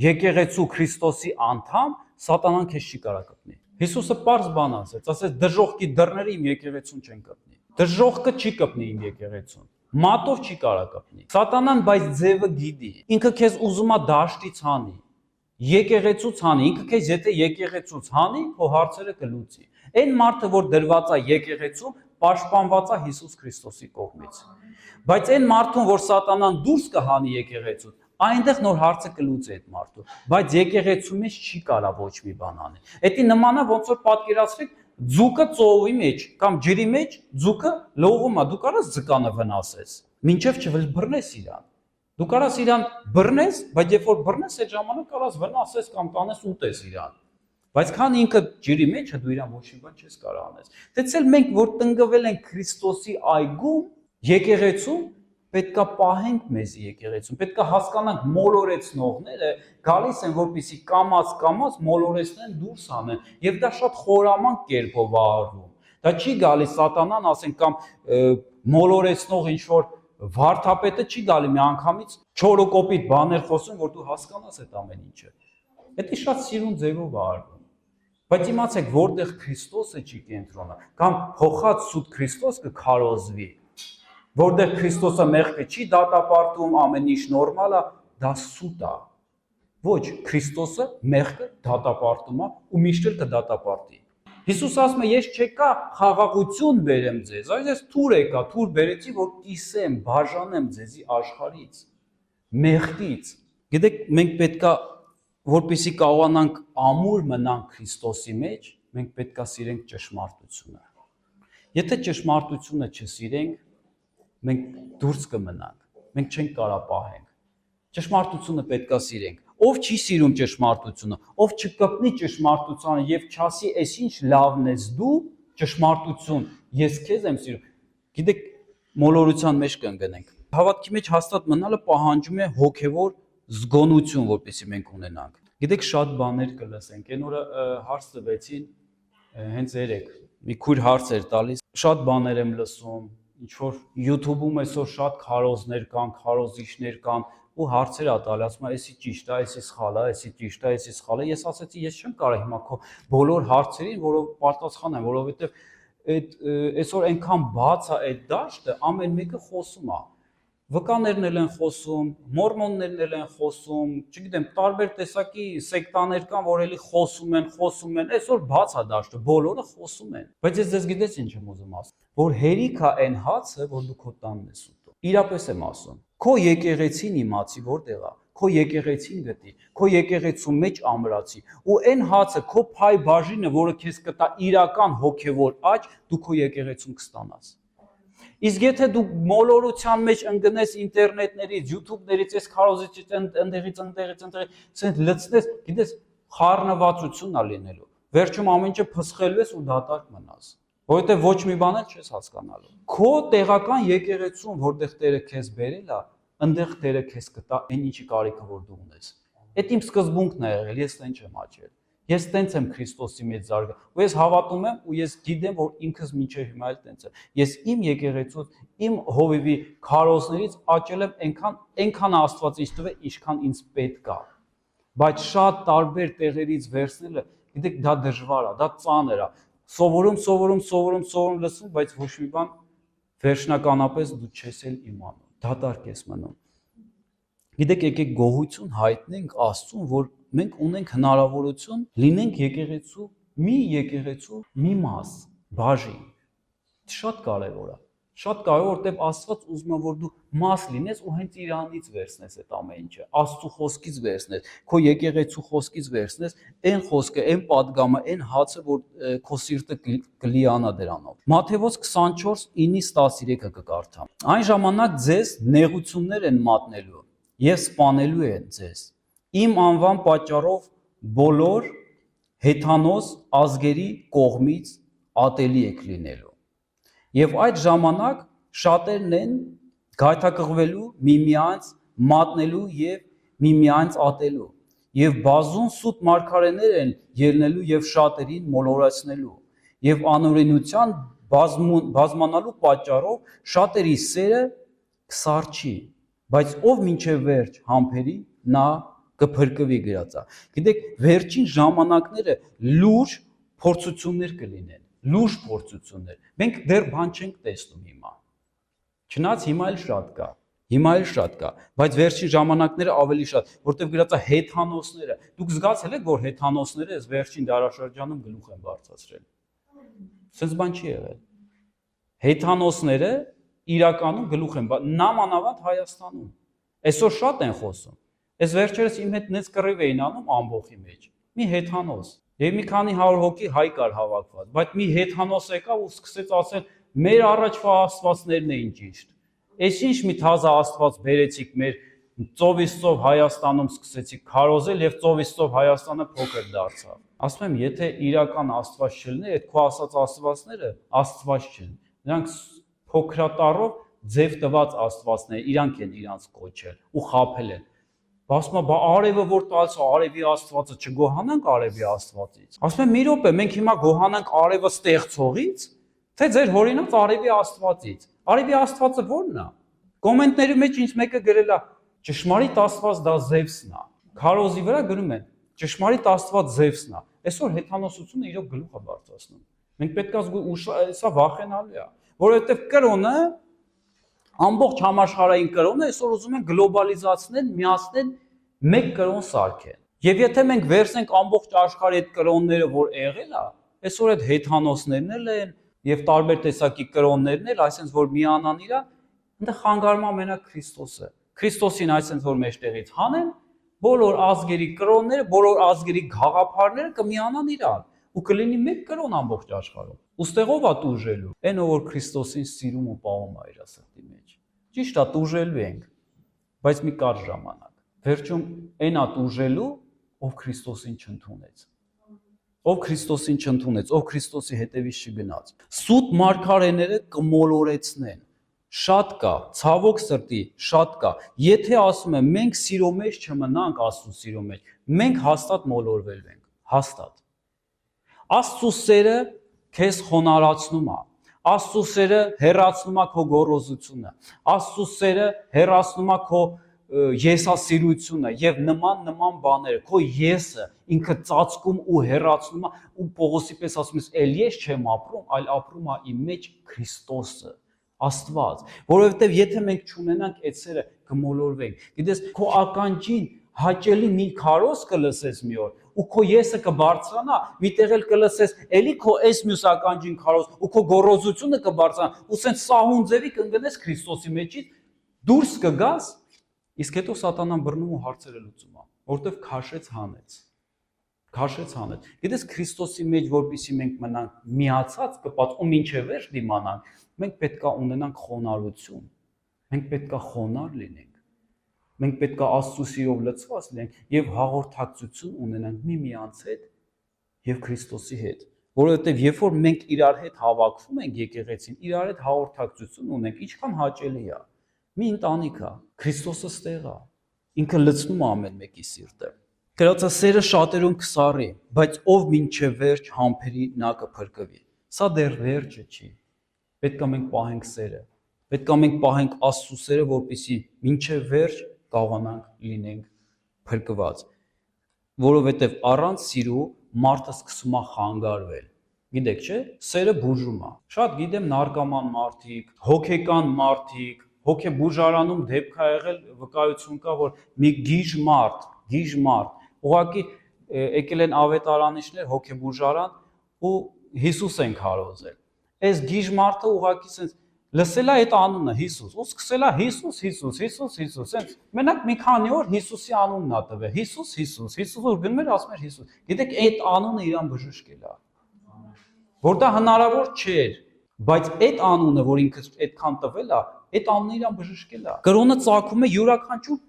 եկեղեցու Քրիստոսի անդամ, սատանան քեզ չի կարող գտնի։ Հիսուսը պարզ բան ասեց դժողքի դռները իմ եկեղեցուն չեն կպնի։ Դժողքը չի կպնի իմ եկեղեցուն։ Մատով չի կարա կպնի։ Սատանան բայց ձևը գիտի։ Ինքը քեզ ուզում է դաշտից հանի։ Եկեղեցուց հանի, ինքը քեզ եթե եկեղեցուց հանի, քո հարցերը կլուծի։ Այն մարդը, որ դրված է եկեղեցում, պաշտպանված է Հիսուս Քրիստոսի կողմից։ Բայց այն մարդուն, որ սատանան դուրս կհանի եկեղեցուց, այնտեղ նոր հարցը կլուծի այդ մարդու, բայց եկեղեցու մեջ չի կարա ոչ մի բան անել։ Էդի նմանա ոնց որ պատկերացրեք ձուկը ծովի մեջ կամ ջրի մեջ ձուկը լողում է, դու կարաս ձկանը վնասես, մինչև չբռնես իրան։ Դու կարաս իրան բռնես, բայց երբ որ բռնես, այդ ժամանակ կարաս վնասես կամ կանես ուտես իրան։ Բայց քան ինքը ջրի մեջ է, դու իրան ոչ մի բան չես կարող անես։ Դեցել մենք որ տնկվել ենք Քրիստոսի այգում, եկեղեցում, պետքա պահենք մեզ եկեղեցում, պետքա հասկանանք մոլորեցնողները գալիս են որպեսզի կամած մոլորեցնեն դուրս անեն, եւ դա շատ խորամանկ կերպով է արվում։ Դա չի գալիս սատանան, ասենք կամ մոլորեցնող ինչ որ վարդապետը չի գալի մի անգամից չորոկոպիտ բաներ խոսում, որ դու հասկանաս այդ ամեն ինչը։ Դա շատ սիրուն ձևով է արվում։ Բայց իմացեք, որտեղ Քրիստոսը չի կենտրոնը, կամ փոխած սուտ Քրիստոս կքարոզվի, որտեղ Քրիստոսը մեղքը չի դատապարտում, ամեն ինչ նորմալ է, դա սուտ է։ Ոչ, Քրիստոսը մեղքը դատապարտում է ու միշտ էլ կդատապարտի։ Հիսուս ասում է, ես չեկա խաղաղություն բերեմ ձեզ, այլ ես թուր եկա, թուր բերեցի, որ կիսեմ, բաժանեմ ձեզի աշխարհից, մեղքից։ Գիտեք, մենք պետքա, որպեսզի կարողանանք ամուր մնանք Քրիստոսի մեջ, մենք պետքա սիրենք ճշմարտությունը։ Եթե ճշմարտությունը չսիրենք, մենք դուրս կմնանք, մենք չենք կարա պահենք։ Ճշմարտությունը պետքա սիրենք։ Ով չի սիրում ճշմարտությունը, ով չկպնի ճշմարտությանը եւ չասի, «Էս ինչ լավն ես դու, ճշմարտություն, ես քեզ եմ սիրում»։ Գիտեք, մոլորության մեջ կընկնենք։ Հավատքի մեջ հաստատ մնալը պահանջում է հոգեվոր զգոնություն, որպեսզի մենք ունենանք։ Գիտեք, շատ բաներ կլսենք։ Այն օրը հարց տվեցին, հենց երեք մի քույր հարց էր տալիս, շատ բաներ եմ լսում, ինչ որ YouTube-ում այսօր շատ քարոզներ կան, քարոզիչներ կան, ու հարցեր ա տալի, ասում է, «Էսի ճիշտ է, էսի սխալ է, էսի ճիշտ է, էսի սխալ է»։ Ես ասացի, ես չեմ կարող հիմա քո բոլոր հարցերին, որով պատասխանեմ, որովհետև այդ այսօր այնքան բաց է այդ դաշտը, ամեն մեկը խոսում է։ Վկաներն էլ են խոսում, մորմոններն էլ են խոսում, չգիտեմ, տարբեր տեսակի սեկտաներ կան, որ էլի խոսում են, այսօր բաց է դաշտը, բոլորը խոսում են։ Բայց ես ձեզ գիտես ինչ եմ ուզում ասել, որ հերիք է այն հացը, որ դու քո տանն ես ուտում։ Իրապես եմ ասում։ Քո եկեղեցին իմացի որտեղ է, քո եկեղեցին գտի, քո եկեղեցու մեջ ամրացի, ու այն հացը, քո փայ բաժինը, որը քեզ կտա իրական հոգևոր աճ, դու քո եկեղեցում կստանաս։ Իսկ եթե դու մոլորության մեջ ընկնես ինտերնետներից, YouTube-ներից, այս քարոզիչից ընդեղից, ցենց լցնես, գիտես, խառնվածություն է լինելու։ Վերջում ամեն ինչը փսխելու ես ու դատարկ մնաս։ Որովհետև ոչ մի բան էլ չես հասկանալու։ Քո տեղական եկեղեցում, որտեղ Տերը քեզ բերել է, այնտեղ Տերը քեզ կտա այն ինչի կարիքը որ դու ունես։ Այդ իմ սկզբունքն է եղել, ես տենց չեմ աճել։ Ես տենց եմ Քրիստոսի մեջ զարգա։ Ու ես հավատում եմ ու ես գիտեմ, որ ինքս մինչև հիմա էլ տենց եմ։ Ես իմ եկեղեցուց, իմ հովիվի քարոզներից աճել եմ այնքան Աստված ինձ տվել, ինչքան ինձ պետք է։ Բայց շատ տարբեր տեղերից վերցնելը, գիտեք, դա դժվար է, դա ծանր է։ Սովորում լսում, բայց ոչ մի բան վերջնականապես դու չես էլ իմանում, դատարկ ես մնում։ Գիտեք, եկեք գոհություն հայտնենք Աստծուն, որ մենք ունենք հնարավորություն լինենք եկեղեցու մի մաս, բաժին։ Շատ կարևոր է, որտեղ Աստված ուզում է, որ դու մաս լինես ու հենց Իրանից վերցնես այդ ամեն ինչը, Աստծու խոսքից վերցնես, քո եկեղեցու խոսքից վերցնես, այն խոսքը, այն պատգամը, այն հացը, որ քո սիրտը կլիանա դրանով։ Մատթեոս 24:9-13-ը կկարդամ։ Այն ժամանակ ձեզ նեղություններ են մատնելու եւ սպանելու են ձեզ։ Իմ անվան պատճառով բոլոր հեթանոս ազգերի կողմից ատելի եք լինելու։ Եվ այդ ժամանակ շատերն են գայթակղվելու, միմյանց մատնելու եւ միմյանց ատելու։ Եվ բազում սուտ մարգարեներ են ելնելու եւ շատերին մոլորեցնելու։ Եվ անօրենության բազմանալու պատճառով շատերի սերը կսարչի, բայց ով մինչև վերջ համբերի, նա կփրկվի գրածա։ Գիտեք, վերջին ժամանակները լուրջ փորձություններ կլինեն, լուրջ փորձություններ։ Մենք դեռ բան չենք տեսնում հիմա։ Չնայած հիմա էլ շատ կա, բայց վերջին ժամանակները ավելի շատ, որտեղ գրած է հեթանոսները։ Դուք զգացել եք, որ հեթանոսները այս վերջին դարաշրջանում գլուխ են բարձրացրել։ Սենց բան չի եղել։ Հեթանոսները իրականում գլուխ են, նամանավանդ Հայաստանում։ Այսօր շատ են խոսում։ Այս վերջերս իմ հետ նենց կռիվ էին անում ամբողջի մեջ։ Մի հեթանոս։ Եվ մի քանի 100 հոգի հայ կար հավաքված, բայց մի հեթանոս եկավ ու սկսեց ասել. մեր առաջվա աստվածներն էին ճիշտ։ Այս ինչ մի թազա աստված բերեցիք մեր ծովից ծով Հայաստանում սկսեցիք քարոզել եւ ծովից ծով Հայաստանը փոքր դարձավ։ Ասում եմ, եթե իրական աստված չլիներ, այդ քո ասած աստվածները աստված չեն։ Նրանք փոքրատառով ձև տված աստվածներ, իրանք են իրանց կոչել ու խաբել են։ Ասում եմ, բա արևը որ տալիս է արևի աստվածը, չգոհանանք արևի աստվածից։ Ասում եմ, մի րոպե, մենք հիմա գոհանանք արևը ստեղծողից, թե ձեր հորինած արևի աստվածից։ Արևի աստվածը ո՞րն է։ Կոմենտների մեջ ինձ մեկը գրել է. ճշմարիտ աստված դա Զևսն է։ Քարոզի վրա գրում են. ճշմարիտ աստված Զևսն է։ Այսօր հեթանոսությունը իրոք գլուխ է բարձրացնում։ Մենք պետք է սա վախենալու է, որովհետև կրոնը ամբողջ համաշխարհային կրոնը այսօր ուզում են գլոբալիզացնել, միացնել, մեկ կրոն սարքեն։ Եվ եթե մենք վերցնենք ամբողջ աշխարհի այդ կրոնները, որ եղել է, այսօր այդ հեթանոսներն էլ են եւ տարբեր տեսակի կրոններն էլ, այսինքն որ միանան իրար, այնտեղ խանգարում է մենակ Քրիստոսը։ Քրիստոսին այսինքն որ մեջտեղից հանեն, բոլոր ազգերի կրոնները, բոլոր ազգերի գաղափարները կմիանան իրար ու կլինի մեկ կրոն ամբողջ աշխարհում։ Ոստեղով է տուժելու, այն ով որ Քրիստոսին սիրում ու պահում է իր սրտի մեջ։ Ճիշտ է, տուժելու ենք, բայց մի կարճ ժամանակ։ Վերջում այն է տուժելու, ով Քրիստոսին չընդունեց։ Ով Քրիստոսին չընդունեց, ով Քրիստոսի հետևից չգնաց։ Սուտ մարգարեները կմոլորեցնեն։ Շատ կա, ցավոք սրտի, շատ կա։ Եթե ասում եմ, մենք սիրո մեջ չմնանք Աստծո սիրո մեջ, մենք հաստատ մոլորվելու ենք, հաստատ։ Աստծո սերը քեզ խոնարհացնում է։ Աստծո սերը հեռացնում է քո գոռոզությունը։ Աստծո սերը հեռացնում է քո եսասիրությունը եւ նման բաները, քո եսը ինքը ծածկում ու հեռացնում է ու Պողոսի պես ասում ես, «Էլ ես չեմ ապրում, այլ ապրում է իմ մեջ Քրիստոսը»։ Աստված, որովհետև եթե մենք չունենանք այդ սերը, կմոլորվենք։ Գիտես, քո ականջին հաճելի մի քարոզ կլսես մի օր, ու քո եսը կբարձրանա, միտեղ էլ կլսես, էլի քո այս մյուս ականջին քարոզ, ու քո գոռոզությունը կբարձրանա, ու սենց սահուն ձևի կընկնես Քրիստոսի մեջից, դուրս կգաս, իսկ հետո սատանան բռնում ու հարցերը լուծում է, որովհետև քաշեց հանեց։ Գիտես, Քրիստոսի մեջ, որպեսզի մենք մնանք միացած, կպած ու մինչև վերջ դիմանանք, մենք պետք է ունենանք խոնարհություն, մենք պետք է խոնարհ լինենք, մենք պետք է Աստծո սիրով լցված լինենք եւ հաղորդակցություն ունենանք միմյանց հետ եւ Քրիստոսի հետ, որովհետեւ երբ որ մենք իրար հետ հավաքվում ենք եկեղեցին, իրար հետ հաղորդակցություն ունենք, ինչքան հաճելի է։ Մի ընտանիք է, Քրիստոսը ստեղ է, ինքը լցնում է ամեն մեկի սիրտը։ Գրած է սերը շատերուն կսառի, բայց ով մինչև վերջ համբերի նա կփրկվի։ Սա դեռ վերջը չի։ Պետք է մենք պահենք սերը։ Պետք է մենք պահենք Աստծո սերը, որպեսզի մինչև վերջ կարողանանք լինենք փրկված։ Որովհետև առանց սիրու մարդը սկսում է խանգարվել։ Գիտեք, չէ՞, սերը բուժում է։ Շատ գիտեմ նարկոման մարդիկ, հոգեկան մարդիկ, հոգեբուժարանում դեպք է եղել, վկայություն կա, որ մի գիժ մարդ, ուղղակի եկել են ավետարանիչներ հոգեբուժարան ու Հիսուս են քարոզել։ Այս գիժ մարդը ուղղակի sense լսել է այդ անունը Հիսուս, ու սկսել է Հիսուս, sense մենակ մի քանի օր Հիսուսի անունն ա տվել, Հիսուս, որ գնում էր ասում էր Հիսուս։ Գիտեք, այդ անունը իրան բժշկել է։ Որ դա հնարավոր չէր, բայց այդ անունը, որ ինքը այդքան տվել է, այդ անունը իրան բժշկել է։ Կրոնը ծագում է յուրաքանչյուր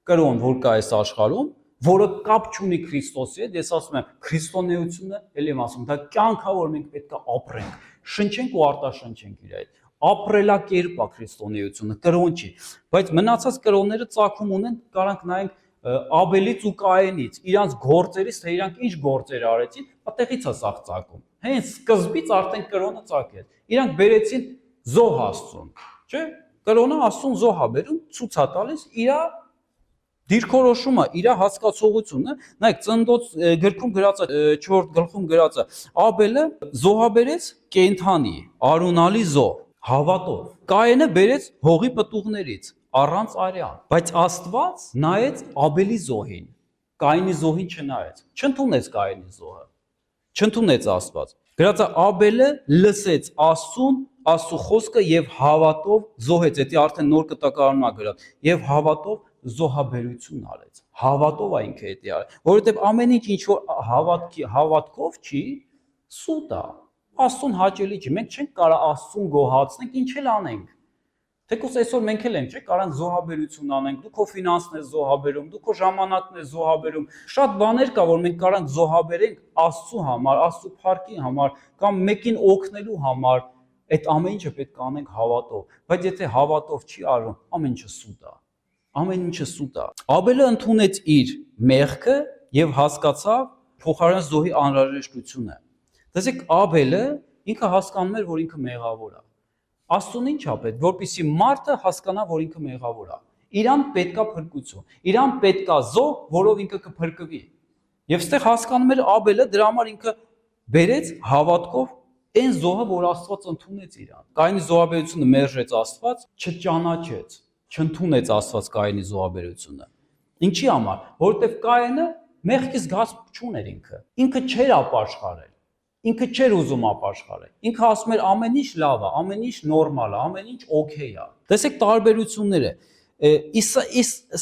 կրոն, որ կա այս աշխարհում, որը կապ չունի Քրիստոսի հետ, ես ասում եմ, քրիստոնեությունը, ելի եմ ասում, դա կյանք է, որ մենք պետք է ապրենք, շնչենք ու արտաշնչենք իր հետ։ Ապրելակերպ է քրիստոնեությունը, կրոն չի, բայց մնացած կրոնները ծագում ունեն, կարանք նայենք Աբելից ու Կայենից, իրանց գործերից, թե իրանք ինչ գործեր արեցին, այդտեղից է սա ծագում։ Հենց սկզբից արդեն կրոնը ծագեց։ Իրանք բերեցին զոհ Աստծուն, չէ՞։ Կրոնը Աստծուն զոհ է բերում, ցույց է տալիս իր Դիրքորոշումը իր հասկացողությունը, նայեք ծննդոց գրքում գրած է 4-րդ գլխում գրած է Աբելը զոհաբերեց կենթանի, արունալի զոհ, հավատով։ Կայենը բերեց հողի պտուղներից առանց արյան, բայց Աստված նայեց Աբելի զոհին, Կայենի զոհին չնայեց, չընդունեց Կայենի զոհը, չընդունեց Աստված։ Գրած է Աբելը լսեց Աստծուն, Աստծո խոսքը եւ հավատով զոհեց, դա արդեն նոր կտակարանում է գրած, եւ հավատով զոհաբերություն արեց։ Հավատով է ինքը դա արել, որովհետեւ ամեն ինչ որ հավատքով չի, սուտ է։ Աստծուն հաճելի չի։ Մենք չենք կարող Աստծուն գոհացնենք, ինչ էլ անենք։ Թեկուզ այսօր մենք էլ ենք, չէ՞, կարող զոհաբերություն անենք, դու քո ֆինանսն ես զոհաբերում, դու քո ժամանակն ես զոհաբերում։ Շատ բաներ կա, որ մենք կարող ենք զոհաբերենք Աստծու համար, Աստծու փառքի համար, կամ մեկին օգնելու համար։ Այդ ամեն ինչը պետք է անենք հավատով, բայց եթե հավատով չի արվում, ամեն ինչը սուտ է։ Ամեն ինչը սուտ է։ Աբելը ընդունեց իր մեղքը եւ հասկացավ փոխարեն զոհի անհրաժեշտությունը։ Տեսեք, Աբելը ինքը հասկանում էր, որ ինքը մեղավոր է։ Աստծուն ինչ է պետք, որպեսզի մարդը հասկանա, որ ինքը մեղավոր է։ Իրան պետքա փրկություն, իրան պետքա զոհ, որով ինքը կփրկվի։ Եվ ստեղ հասկանում էր Աբելը, դրա համար ինքը բերեց հավատքով այն զոհը, որ Աստված ընդունեց իրան։ Կայենի զոհաբերությունը մերժեց Աստված, չճանաչեց, չընդունեց Աստված Կայենի զոհաբերությունը։ Ինչի համար? Որովհետև Կայենը մեղքի զգացում չուներ ինքը։ Ինքը չէր ապաշխարել։ Ինքը չէր ուզում ապաշխարել։ Ինքը ասում էր ամեն ինչ լավ է, ամեն ինչ նորմալ է, ամեն ինչ օքեյ է։ Տեսեք տարբերությունները։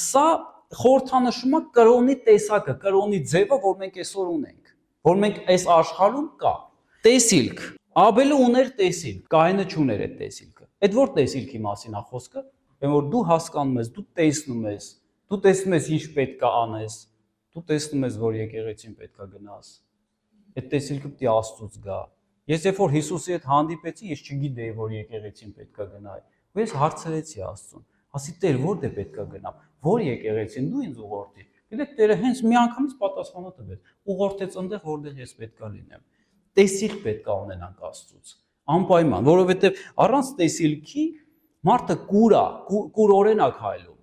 Սա խորհրդանշում է կրոնի տեսակը, կրոնի ձևը, որ մենք այսօր ունենք, որ մենք այս աշխարհում կա։ Տեսիլք։ Աբելը ուներ տեսիլք, Կայենը չուներ այդ տեսիլքը։ Այդ որ տեսիլքի մասին է խոսքը, որ դու հասկանում ես, դու տեսնում ես ինչ պետք է անես, դու տեսնում ես, որ եկեղեցին պետք է գնաս։ Այդ տեսիլքը պիտի Աստծուց գա։ Ես երբ որ Հիսուսի հետ հանդիպեցի, ես չգիտեի, որ եկեղեցին պետք է գնայի։ Ու ես հարցրեցի Աստծուն, ասի Տեր, որտե պետք է գնամ, որ եկեղեցին դու ինձ ուղղորդի։ Գիտեք, Տերը հենց միանգամից պատասխանը տվեց։ Ուղղորդեց այնտեղ, որտեղ ես պետք է լինեմ։ Տեսիլք պետք է ունենանք Աստծուց։ Անպայման, որովհետև առանց տեսիլքի մարդը կուրորեն է քայլում։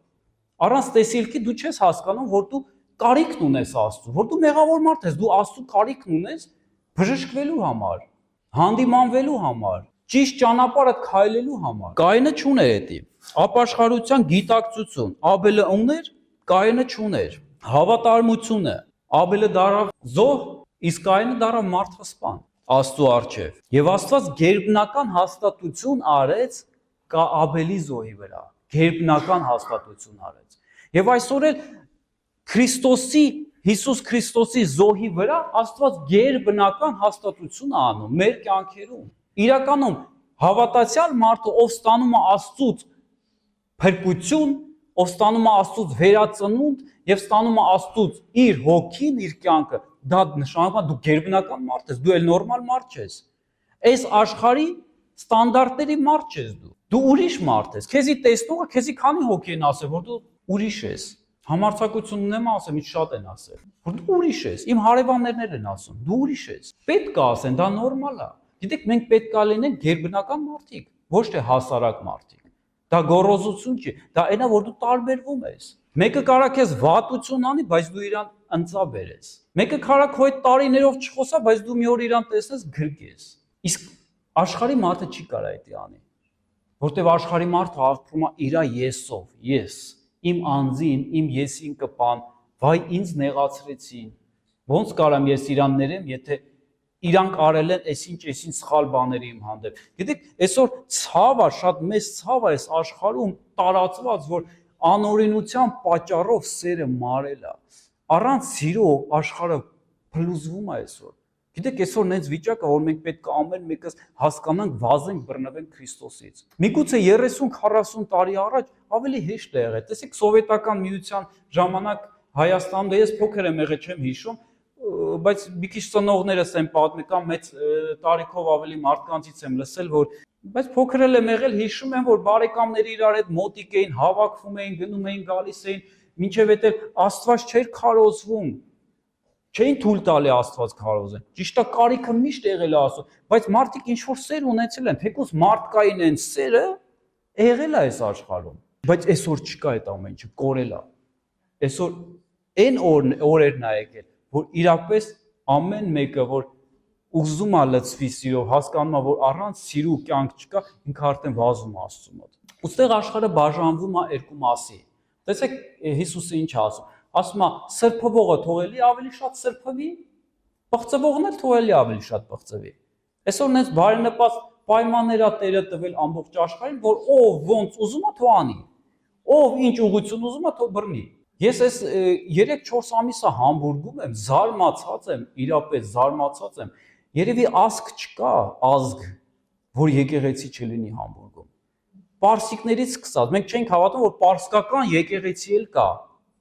Առանց տեսիլքի դու չես հասկանում, որ դու կարիքն ունես Աստծու, որ դու մեղավոր մարդ ես, դու Աստծու կարիքն ունես բժշկվելու համար, հանդիմանվելու համար, ճիշտ ճանապարհը քայլելու համար։ Կայենը չուներ էդի։ Ապաշխարության գիտակցություն Աբելը ուներ, Կայենը չուներ։ Հավատարմությունը Աբելը դարավ զոհ, իսկ Կայենը դարավ մարդասպան Աստծու առջև։ Եվ Աստված գերբնական հաստատություն արեց Աբելի զոհի վրա, գերբնական հաստատություն արեց։ Եվ այսօր էլ Քրիստոսի, Հիսուս Քրիստոսի զոհի վրա Աստված գերբնական հաստատություն է անում մեր կյանքերում։ Իրականում հավատացյալ մարդը, ով ստանում է Աստծուց փրկություն, ով ստանում է Աստծուց վերածնունդ եւ ստանում է Աստծուց իր հոգին, իր կյանքը, դա նշանակում է դու գերբնական մարդ ես, դու էլ նորմալ մարդ չես։ Այս աշխարհի ստանդարտների մարդ չես դու։ Դու ուրիշ մարդ ես։ Քեզի տեսնողը քեզի քանի հոգի են ասել, որ դու ուրիշ ես։ Համարձակություն ունեմ ասեմ, ինչ շատ են ասել, որ դու ուրիշ ես։ Իմ հարևաններն են ասում, դու ուրիշ ես։ Պետք է ասեն, դա նորմալ է։ Գիտեք, մենք պետք է լինենք գերբնական մարդիկ, ոչ թե հասարակ մարդիկ։ Դա գոռոզություն չի, դա այնա, որ դու տարբերվում ես։ Մեկը կարա քեզ վատություն անի, բայց դու իրան ընծա բերես։ Մեկը կարա քո հետ տարիներով չխոսա, բայց դու մի օր իրան տեսնես գրկես։ Իսկ աշխարհի մարդը չի կարա դա անի, որտեվ աշխարհի մարդը ապրում է իր եսով, ես, իմ անձին, իմ եսին կպան, վայ ինձ նեղացրեցին։ Ոնց կարամ ես իրան ներեմ, եթե իրանք արել են այսինչ սխալ բաների իմ հանդեպ։ Գիտեք, այսօր ցավը, շատ մեծ ցավ է այս աշխարհում տարածված, որ անօրինության պատճառով սերը մարել է։ Առանց սիրո աշխարհը փլուզվում է այսօր։ Գիտեք, այսօր նենց վիճակ է, որ մենք պետք է ամեն մեկս հասկանանք, վազենք, բռնվենք Քրիստոսից։ Միգուցե 30-40 տարի առաջ ավելի հեշտ է եղել։ Տեսեք, սովետական միության ժամանակ Հայաստանում, ես փոքր եմ եղել, չեմ հիշում, բայց մի քիչ ծնողներս են պատմել, կամ մեծ տարիքով ավելի մարդկանցից եմ լսել, որ բայց փոքր եմ եղել, հիշում եմ, որ բարեկամները իրար հետ մոտիկ էին, հավաքվում էին, գնում էին, գալիս էին, մինչև էդ Աստված չէր քարոզվում։ Չէին թույլ տալի Աստված քարոզեն։ Ճիշտ է, կարիքը միշտ եղել է Աստծո, բայց մարդիկ ինչ որ սեր ունեցել են, թեկուզ մարդկային են սերը եղել է այս աշխարհում, բայց այսօր չկա այդ ամեն ինչը, կորել է։ Այսօր այն օրերն ա եկել, որ իրապես ամեն մեկը որ ուզում է լծվի սիրով, հասկանում է, որ առանց սիրու կյանք չկա, ինքը արդեն վազում է Աստծու մոտ։ Ուստեղ աշխարհը բաժանվում է երկու մասի։ Տեսեք Հիսուսը ինչ ասում։ Ասում է սրբվողը թողելի ավելի շատ սրբվի, բղծվողն էլ թողելի ավելի շատ բղծվի։ Այսօր նենց բարենպաստ պայմաններ ա Տերը տվել ամբողջ աշխարհին, որ ով ոնց ուզում է թող անի, ով ինչ ուղղություն ուզում է թող բռնի։ Ես այս 3-4 ամիսը Համբուրգում եմ, զարմացած եմ, իրապես զարմացած եմ։ Երևի ազգ չկա, ազգ, որ եկեղեցի չլինի Համբուրգում։ Պարսիկներից սկսած, մենք չենք հավատում, որ պարսկական եկեղեցի էլ կա,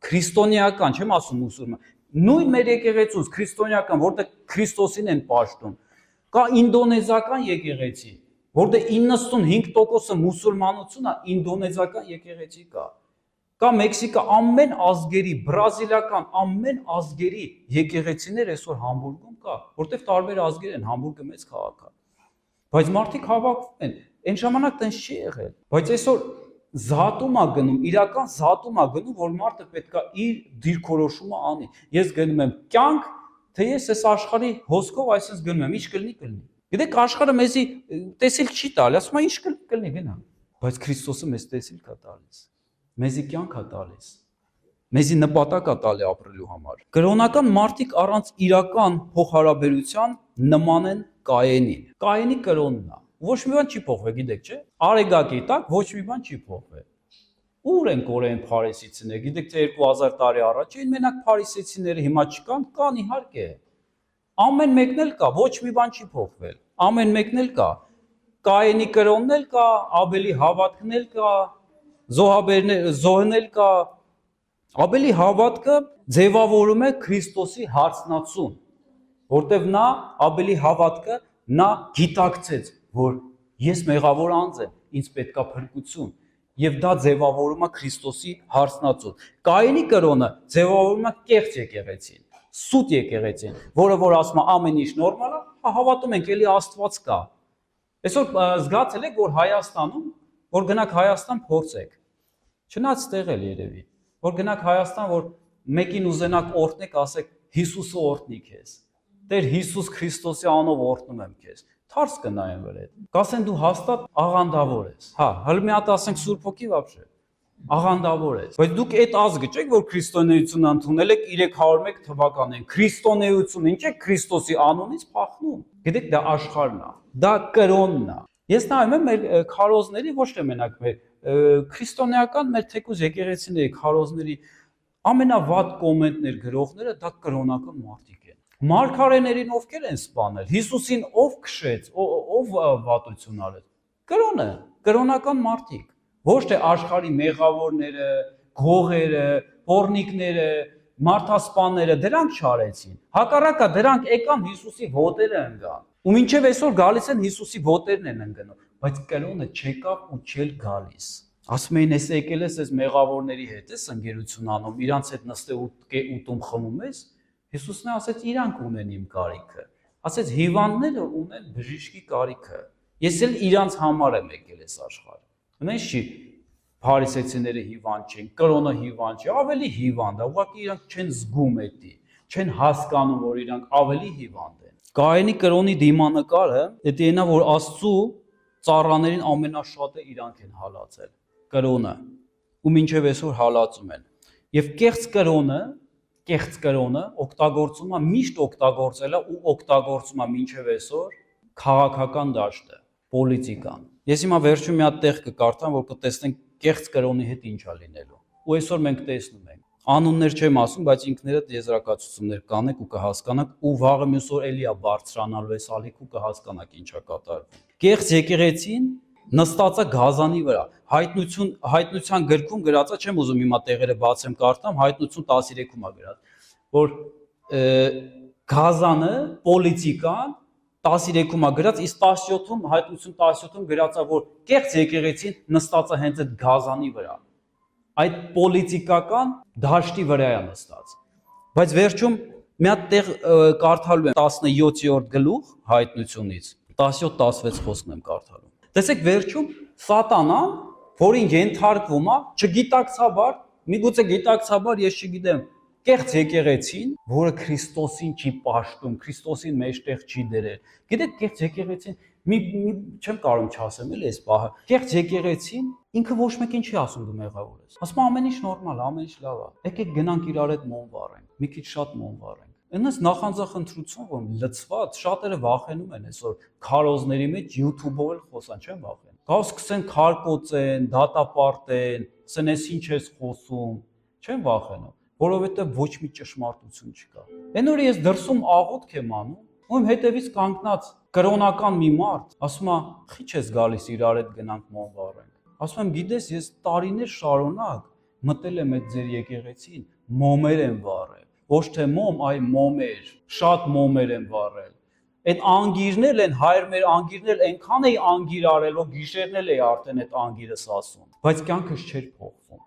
քրիստոնեական, չեմ ասում մուսուլման։ Նույն մեր եկեղեցուց քրիստոնեական, որտեղ Քրիստոսին են պաշտում։ Կա ինդոնեզիական եկեղեցի, որտեղ 95%-ը մուսուլմանություն է, ինդոնեզիական եկեղեցի կա։ Կա Մեքսիկա ամեն ազգերի, բրազիլական ամեն ազգերի եկեղեցիներ այսօր Համբուրգում կա, որտեղ տարբեր ազգեր են, Համբուրգը մեծ քաղաք է։ Բայց մարդիկ հավաքվում են, այն ժամանակ տենց չի եղել։ Բայց այսօր զատում է գնում, իրական զատում է գնում, որ մարդը պետքա իր դիրքորոշումը անի։ Ես գնում եմ կյանք, թե ես այս աշխարհի հոսքով այսպես գնում եմ, ինչ կլինի կլինի։ Գիտեք, աշխարհը մեզի տեսիլ չի տալի, ասում է ինչ կլինի գնա։ Բայց Քրիստոսը մեզ տեսիլ կա տալիս։ Մեզի կյանք է տալիս։ Մեզի նպատակ է տալի ապրելու համար։ Կրոնական մարդիկ առանց իրական փոխհարաբերության նման են Կայենին։ Կայենի կրոնն է։ Ոչ մի բան չի փոխվել, գիտեք, չէ՞։ Արեգակի տակ ոչ մի բան չի փոխվել։ Ուր են կորեն փարիսեցիները, գիտեք թե 2000 տարի առաջ էին մենակ փարիսեցիները, հիմա չկան, կան իհարկե։ Ամեն մեկն էլ կա, ոչ մի բան չի փոխվել։ Ամեն մեկն էլ կա։ Կայենի կրոնն էլ կա, Աբելի հավատքն էլ կա, Զոհն էլ կա։ Աբելի հավատքը ձևավորում է Քրիստոսի հարցնացուն, որտեղ նա Աբելի հավատքը նա գիտակցեց, որ ես մեղավոր անձ եմ, ինձ պետքա փրկություն, եւ դա ձևավորում է Քրիստոսի հարցնացուն։ Կայենի կրոնը ձևավորում է կեղծ եկեղեցին, սուտ եկեղեցին, որը որ ասում է ամեն ինչ նորմալ է, հավատում ենք էլի Աստված կա։ Այսօր զգացել եք, որ Հայաստանում, որ գնաք Հայաստան փորձեք։ Չնայած տեղել երևի, որ գնաք Հայաստան, որ մեկին ուզենաք օրհնեք, ասեք Հիսուսը օրհնի քեզ։ Տեր Հիսուս Քրիստոսի անով օրհնում եմ քեզ։ Թարս կնայեն վրա։ Կասեն դու հաստատ աղանդավոր ես։ Հա, հələ մի հատ ասենք Սուրբ Հոգի вообще։ Աղանդավոր ես։ Բայց դուք այդ ազգը չեք, որ քրիստոնեություն ընդունել եք 301 թվականին։ Քրիստոնեություն ինչ է Քրիստոսի անունից փախնում։ Գիտեք, դա աշխարհն է։ Դա կրոնն է։ Ես նայում եմ մեր քարոզների ոչ թե մենակ մեր քրիստոնեական մեր թեկուզ եկեղեցիների քարոզների ամենավատ կոմենտներ գրողները դա կրոնական մարդիկ են։ Մարգարեներին ովքեր են սպանել, Հիսուսին ով քշեց, ով վատություն արեց։ Կրոնը, կրոնական մարդիկ, ոչ թե աշխարհի մեղավորները, գողերը, պոռնիկները, մարդասպանները դրանք չարեցին։ Հակառակը դրանք եկան Հիսուսի ոտերը ընկան։ Ու մինչև այսօր գալիս են Հիսուսի ոտերն են ընկնում, բայց կրոնը չեկավ ու չել գալիս։ Ասում էին, ես եկել ես այս մեղավորների հետ, ես ընկերություն անում, իրանց հետ նստել ուտում խմում ես։ Հիսուսն ասաց, իրանք ունեն իմ կարիքը։ Ասաց, հիվանդները ունեն բժիշկի կարիքը։ Ես էլ իրանց համար եմ եկել այս աշխարհ։ Ունես չի, փարիսեցիները հիվանդ չեն, կրոնը հիվանդ չի, ավելի հիվանդ է, ուղղակի իրանք չեն զգում էդի, չեն հասկանում, որ իրանք ավելի հիվանդ են։ Կայենի կրոնի դիմանկարը դա այնա, որ Աստծու ծառաներին ամենաշատը իրանք են հալածել կրոնը ու մինչև այսօր հալածում են։ Եվ կեղծ կրոնը օգտագործում է միշտ օգտագործել է ու օգտագործում է մինչև այսօր քաղաքական դաշտը, պոլիտիկան։ Ես հիմա վերջում մի հատ տեղ կկարդամ, որ կտեսնենք կեղծ կրոնի հետ ինչ է լինելու։ Ու այսօր մենք տեսնում ենք։ Անուններ չեմ ասում, բայց ինքներդ եզրակացություններ կանեք ու կհասկանաք, ու վաղը մյուս օր էլի է բարձրանալու այս ալիք ու կհասկանաք ինչա կատարվում։ Կեղծ եկեղեցին նստած է գազանի վրա։ Հայտնության գրքում գրած է, չեմ ուզում հիմա տեղերը բացեմ կարդամ, հայտնություն 13-ում է գրած, որ գազանը, պոլիտիկան 13-ում է գրած, իսկ 17-ում, հայտնություն 17-ում գրած է, որ կեղծ եկեղեցին նստած է հենց այդ գազանի վրա։ Այդ պոլիտիկական դաշտի վրա է նստած։ Բայց վերջում մի հատ տեղ կարդալու եմ 17-րդ գլուխ հայտնությունից, 17-16 խոսքն եմ կարդալու։ Տեսեք, վերջում սատանան, որին ենթարկվում է, չգիտակցաբար Միգուցե գիտակցաբար ես չգիտեմ, կեղծ եկեղեցին, որը Քրիստոսին չի պաշտում, Քրիստոսին մեջտեղ չի դրել։ Գիտեք, կեղծ եկեղեցին չեմ կարող չասեմ էլի այս բանը։ Կեղծ եկեղեցին ինքը ոչ մեկին չի ասում դու մեղավոր ես։ Ասում ամեն ինչ նորմալ, ամեն ինչ լավ է։ Եկեք գնանք իրար հետ մոմ վառենք, մի քիչ շատ մոմ վառենք։ Այնպես նախանձախնդրություն, որ լծված, շատերը վախենում են այսօր քարոզների մեջ YouTube-ով էլ խոսան, չեն վախենում։ Գա սկսեն քարկոծեն, դատապարտեն, ասեն ես ինչ ես խոսում, չեն վախենում, որովհետև ոչ մի ճշմարտություն չկա։ Այն օրը ես դրսում աղոթք եմ անում, ում հետևից կանգնած կրոնական մի մարդ, ասում է, «Խի՞ ես գալիս իրար հետ գնանք մոմ վառենք»։ Ասում եմ, գիտես, ես տարիներ շարունակ մտել եմ այդ ձեր եկեղեցին, մոմեր եմ վառել, ոչ թե մոմ, այլ մոմեր, շատ մոմեր եմ վառել։ Այդ անգիրներ են, հայր մեր անգիրներ այնքան էի անգիր արել, որ գիշերն էլ էի արդեն այդ անգիրս ասում, բայց կյանքս չէր փոխվում։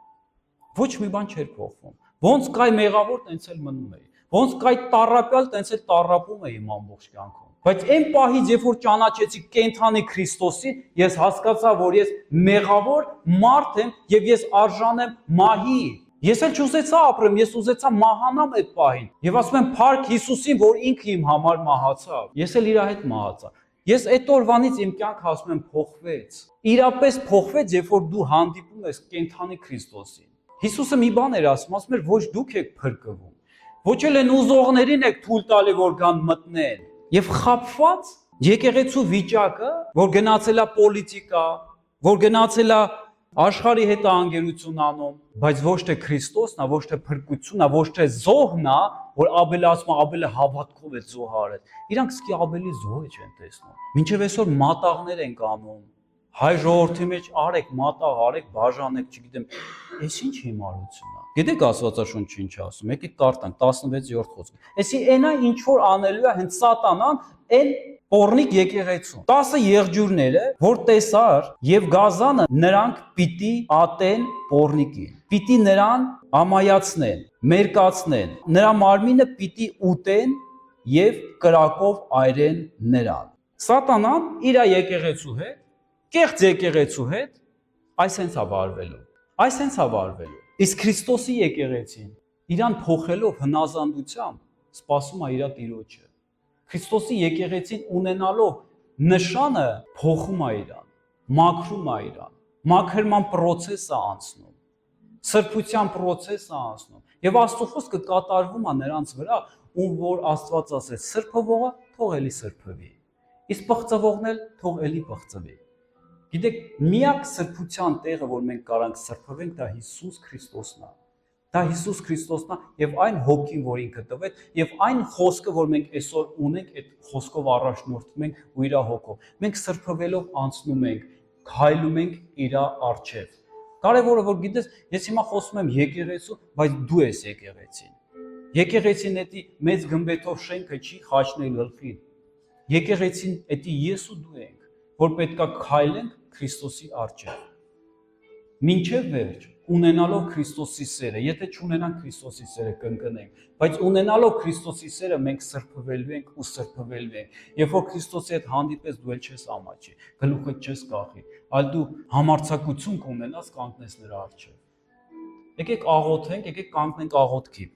Ոչ մի բան չէր փոխվում։ Ոնց կայ մեղավոր, տենց էլ մնում էի։ Ոնց կայ տառապյալ, տենց էլ տառապում էի իմ ամբողջ կյանքում։ Բայց այն պահից, երբ որ ճանաչեցի կենթանի Քրիստոսին, ես հասկացա, որ ես մեղավոր մարդ եմ եւ ես արժան եմ մահի։ Ես էլ չուզեցա ապրեմ, ես ուզեցա մահանամ այդ պահին։ Եվ ասում եմ, փառք Հիսուսին, որ ինքը իմ համար մահացավ։ Ես էլ իր հետ մահացա։ Ես այդ օրվանից իմ կյանքը ասում եմ փոխվեց։ Իրապես փոխվեց, երբ որ դու հանդիպում ես կենթանի Քրիստոսին։ Հիսուսը մի բան էր ասում էր, ոչ դուք եք փրկվում, ոչ էլ են ուզողներին եք թույլ տալի, որ գան մտնեն։ Եվ խաբված եկեղեցու վիճակը, որ գնացել է պոլիտիկա, որ գնացել է աշխարհի հետ անգերություն անում, բայց ոչ թե Քրիստոսն է, ոչ թե փրկությունն է, ոչ թե զոհն է, որ Աբելը ասում է, Աբելը հավատքով է զոհ արել։ Իրանք սկի Աբելի զոհը չեն տեսնում։ Մինչև այսօր մատաղներ են անում։ Հայ ժողովրդի մեջ արեք, մատաղ արեք, բաժանեք, չգիտեմ, այս ինչ հիմարություն է։ Գիտեք Աստվածաշունչը ինչ ասում, եկեք կարդանք 16-րդ խոսքը։ Էսի այնա ինչ որ անելու է հենց սատանան, այն Պորնիկ եկեղեցու 10 եղջյուրները, որ տեսար եւ գազանը նրանք պիտի ատեն Պորնիկին, պիտի նրան ամայացնեն, մերկացնեն, նրա մարմինը պիտի ուտեն եւ կրակով այրեն նրան։ Սատանան իր եկեղեցու հետ, կեղծ եկեղեցու հետ այսենց է վարվելու։ Իսկ Քրիստոսի եկեղեցին իրան փոխելով հնազանդությամբ սպասում է իր Տիրոջը։ Քրիստոսի եկեղեցին ունենալով նշանը փոխում է իրան, մաքրում է իրան, մաքրման process է անցնում, սրբության process է անցնում, եւ Աստծո խոսքը կատարվում է նրանց վրա, ում որ Աստված ասեց, սրբվողը թող էլի սրբվի, իսկ պղծվողն էլ թող էլի պղծվի։ Գիտեք, միակ սրբության տեղը, որ մենք կարանք սրբվենք, դա Հիսուս Քրիստոսն է։ Դա Հիսուս Քրիստոսն է եւ այն հոգին, որ ինքը տվեց, եւ այն խոսքը, որ մենք այսօր ունենք, այդ խոսքով առաջնորդվում ենք ու իր հոգով։ Մենք սրբվելով անցնում ենք, քայլում ենք իր առջև։ Կարևորը որ գիտես, ես հիմա խոսում եմ եկեղեցու, բայց դու ես եկեղեցին։ Եկեղեցին էդի մեծ գմբեթով շենքը չի խաչնել գլխին։ Եկեղեցին էդի ես ու դու ենք, որ պետքա քայլենք Քրիստոսի առջև։ Մինչև վերջ ունենալով Քրիստոսի սերը, եթե չունենանք Քրիստոսի սերը կընկնենք, բայց ունենալով Քրիստոսի սերը մենք սրբվելու ենք ու սրբվելու ենք։ Երբ որ Քրիստոսի հետ հանդիպես դու էլ չես ամաչի, գլուխը չես կախի, այլ դու համարձակություն կունենաս կանգնես նրա առջև։ Եկեք աղոթենք, եկեք կանգնենք աղոթքի։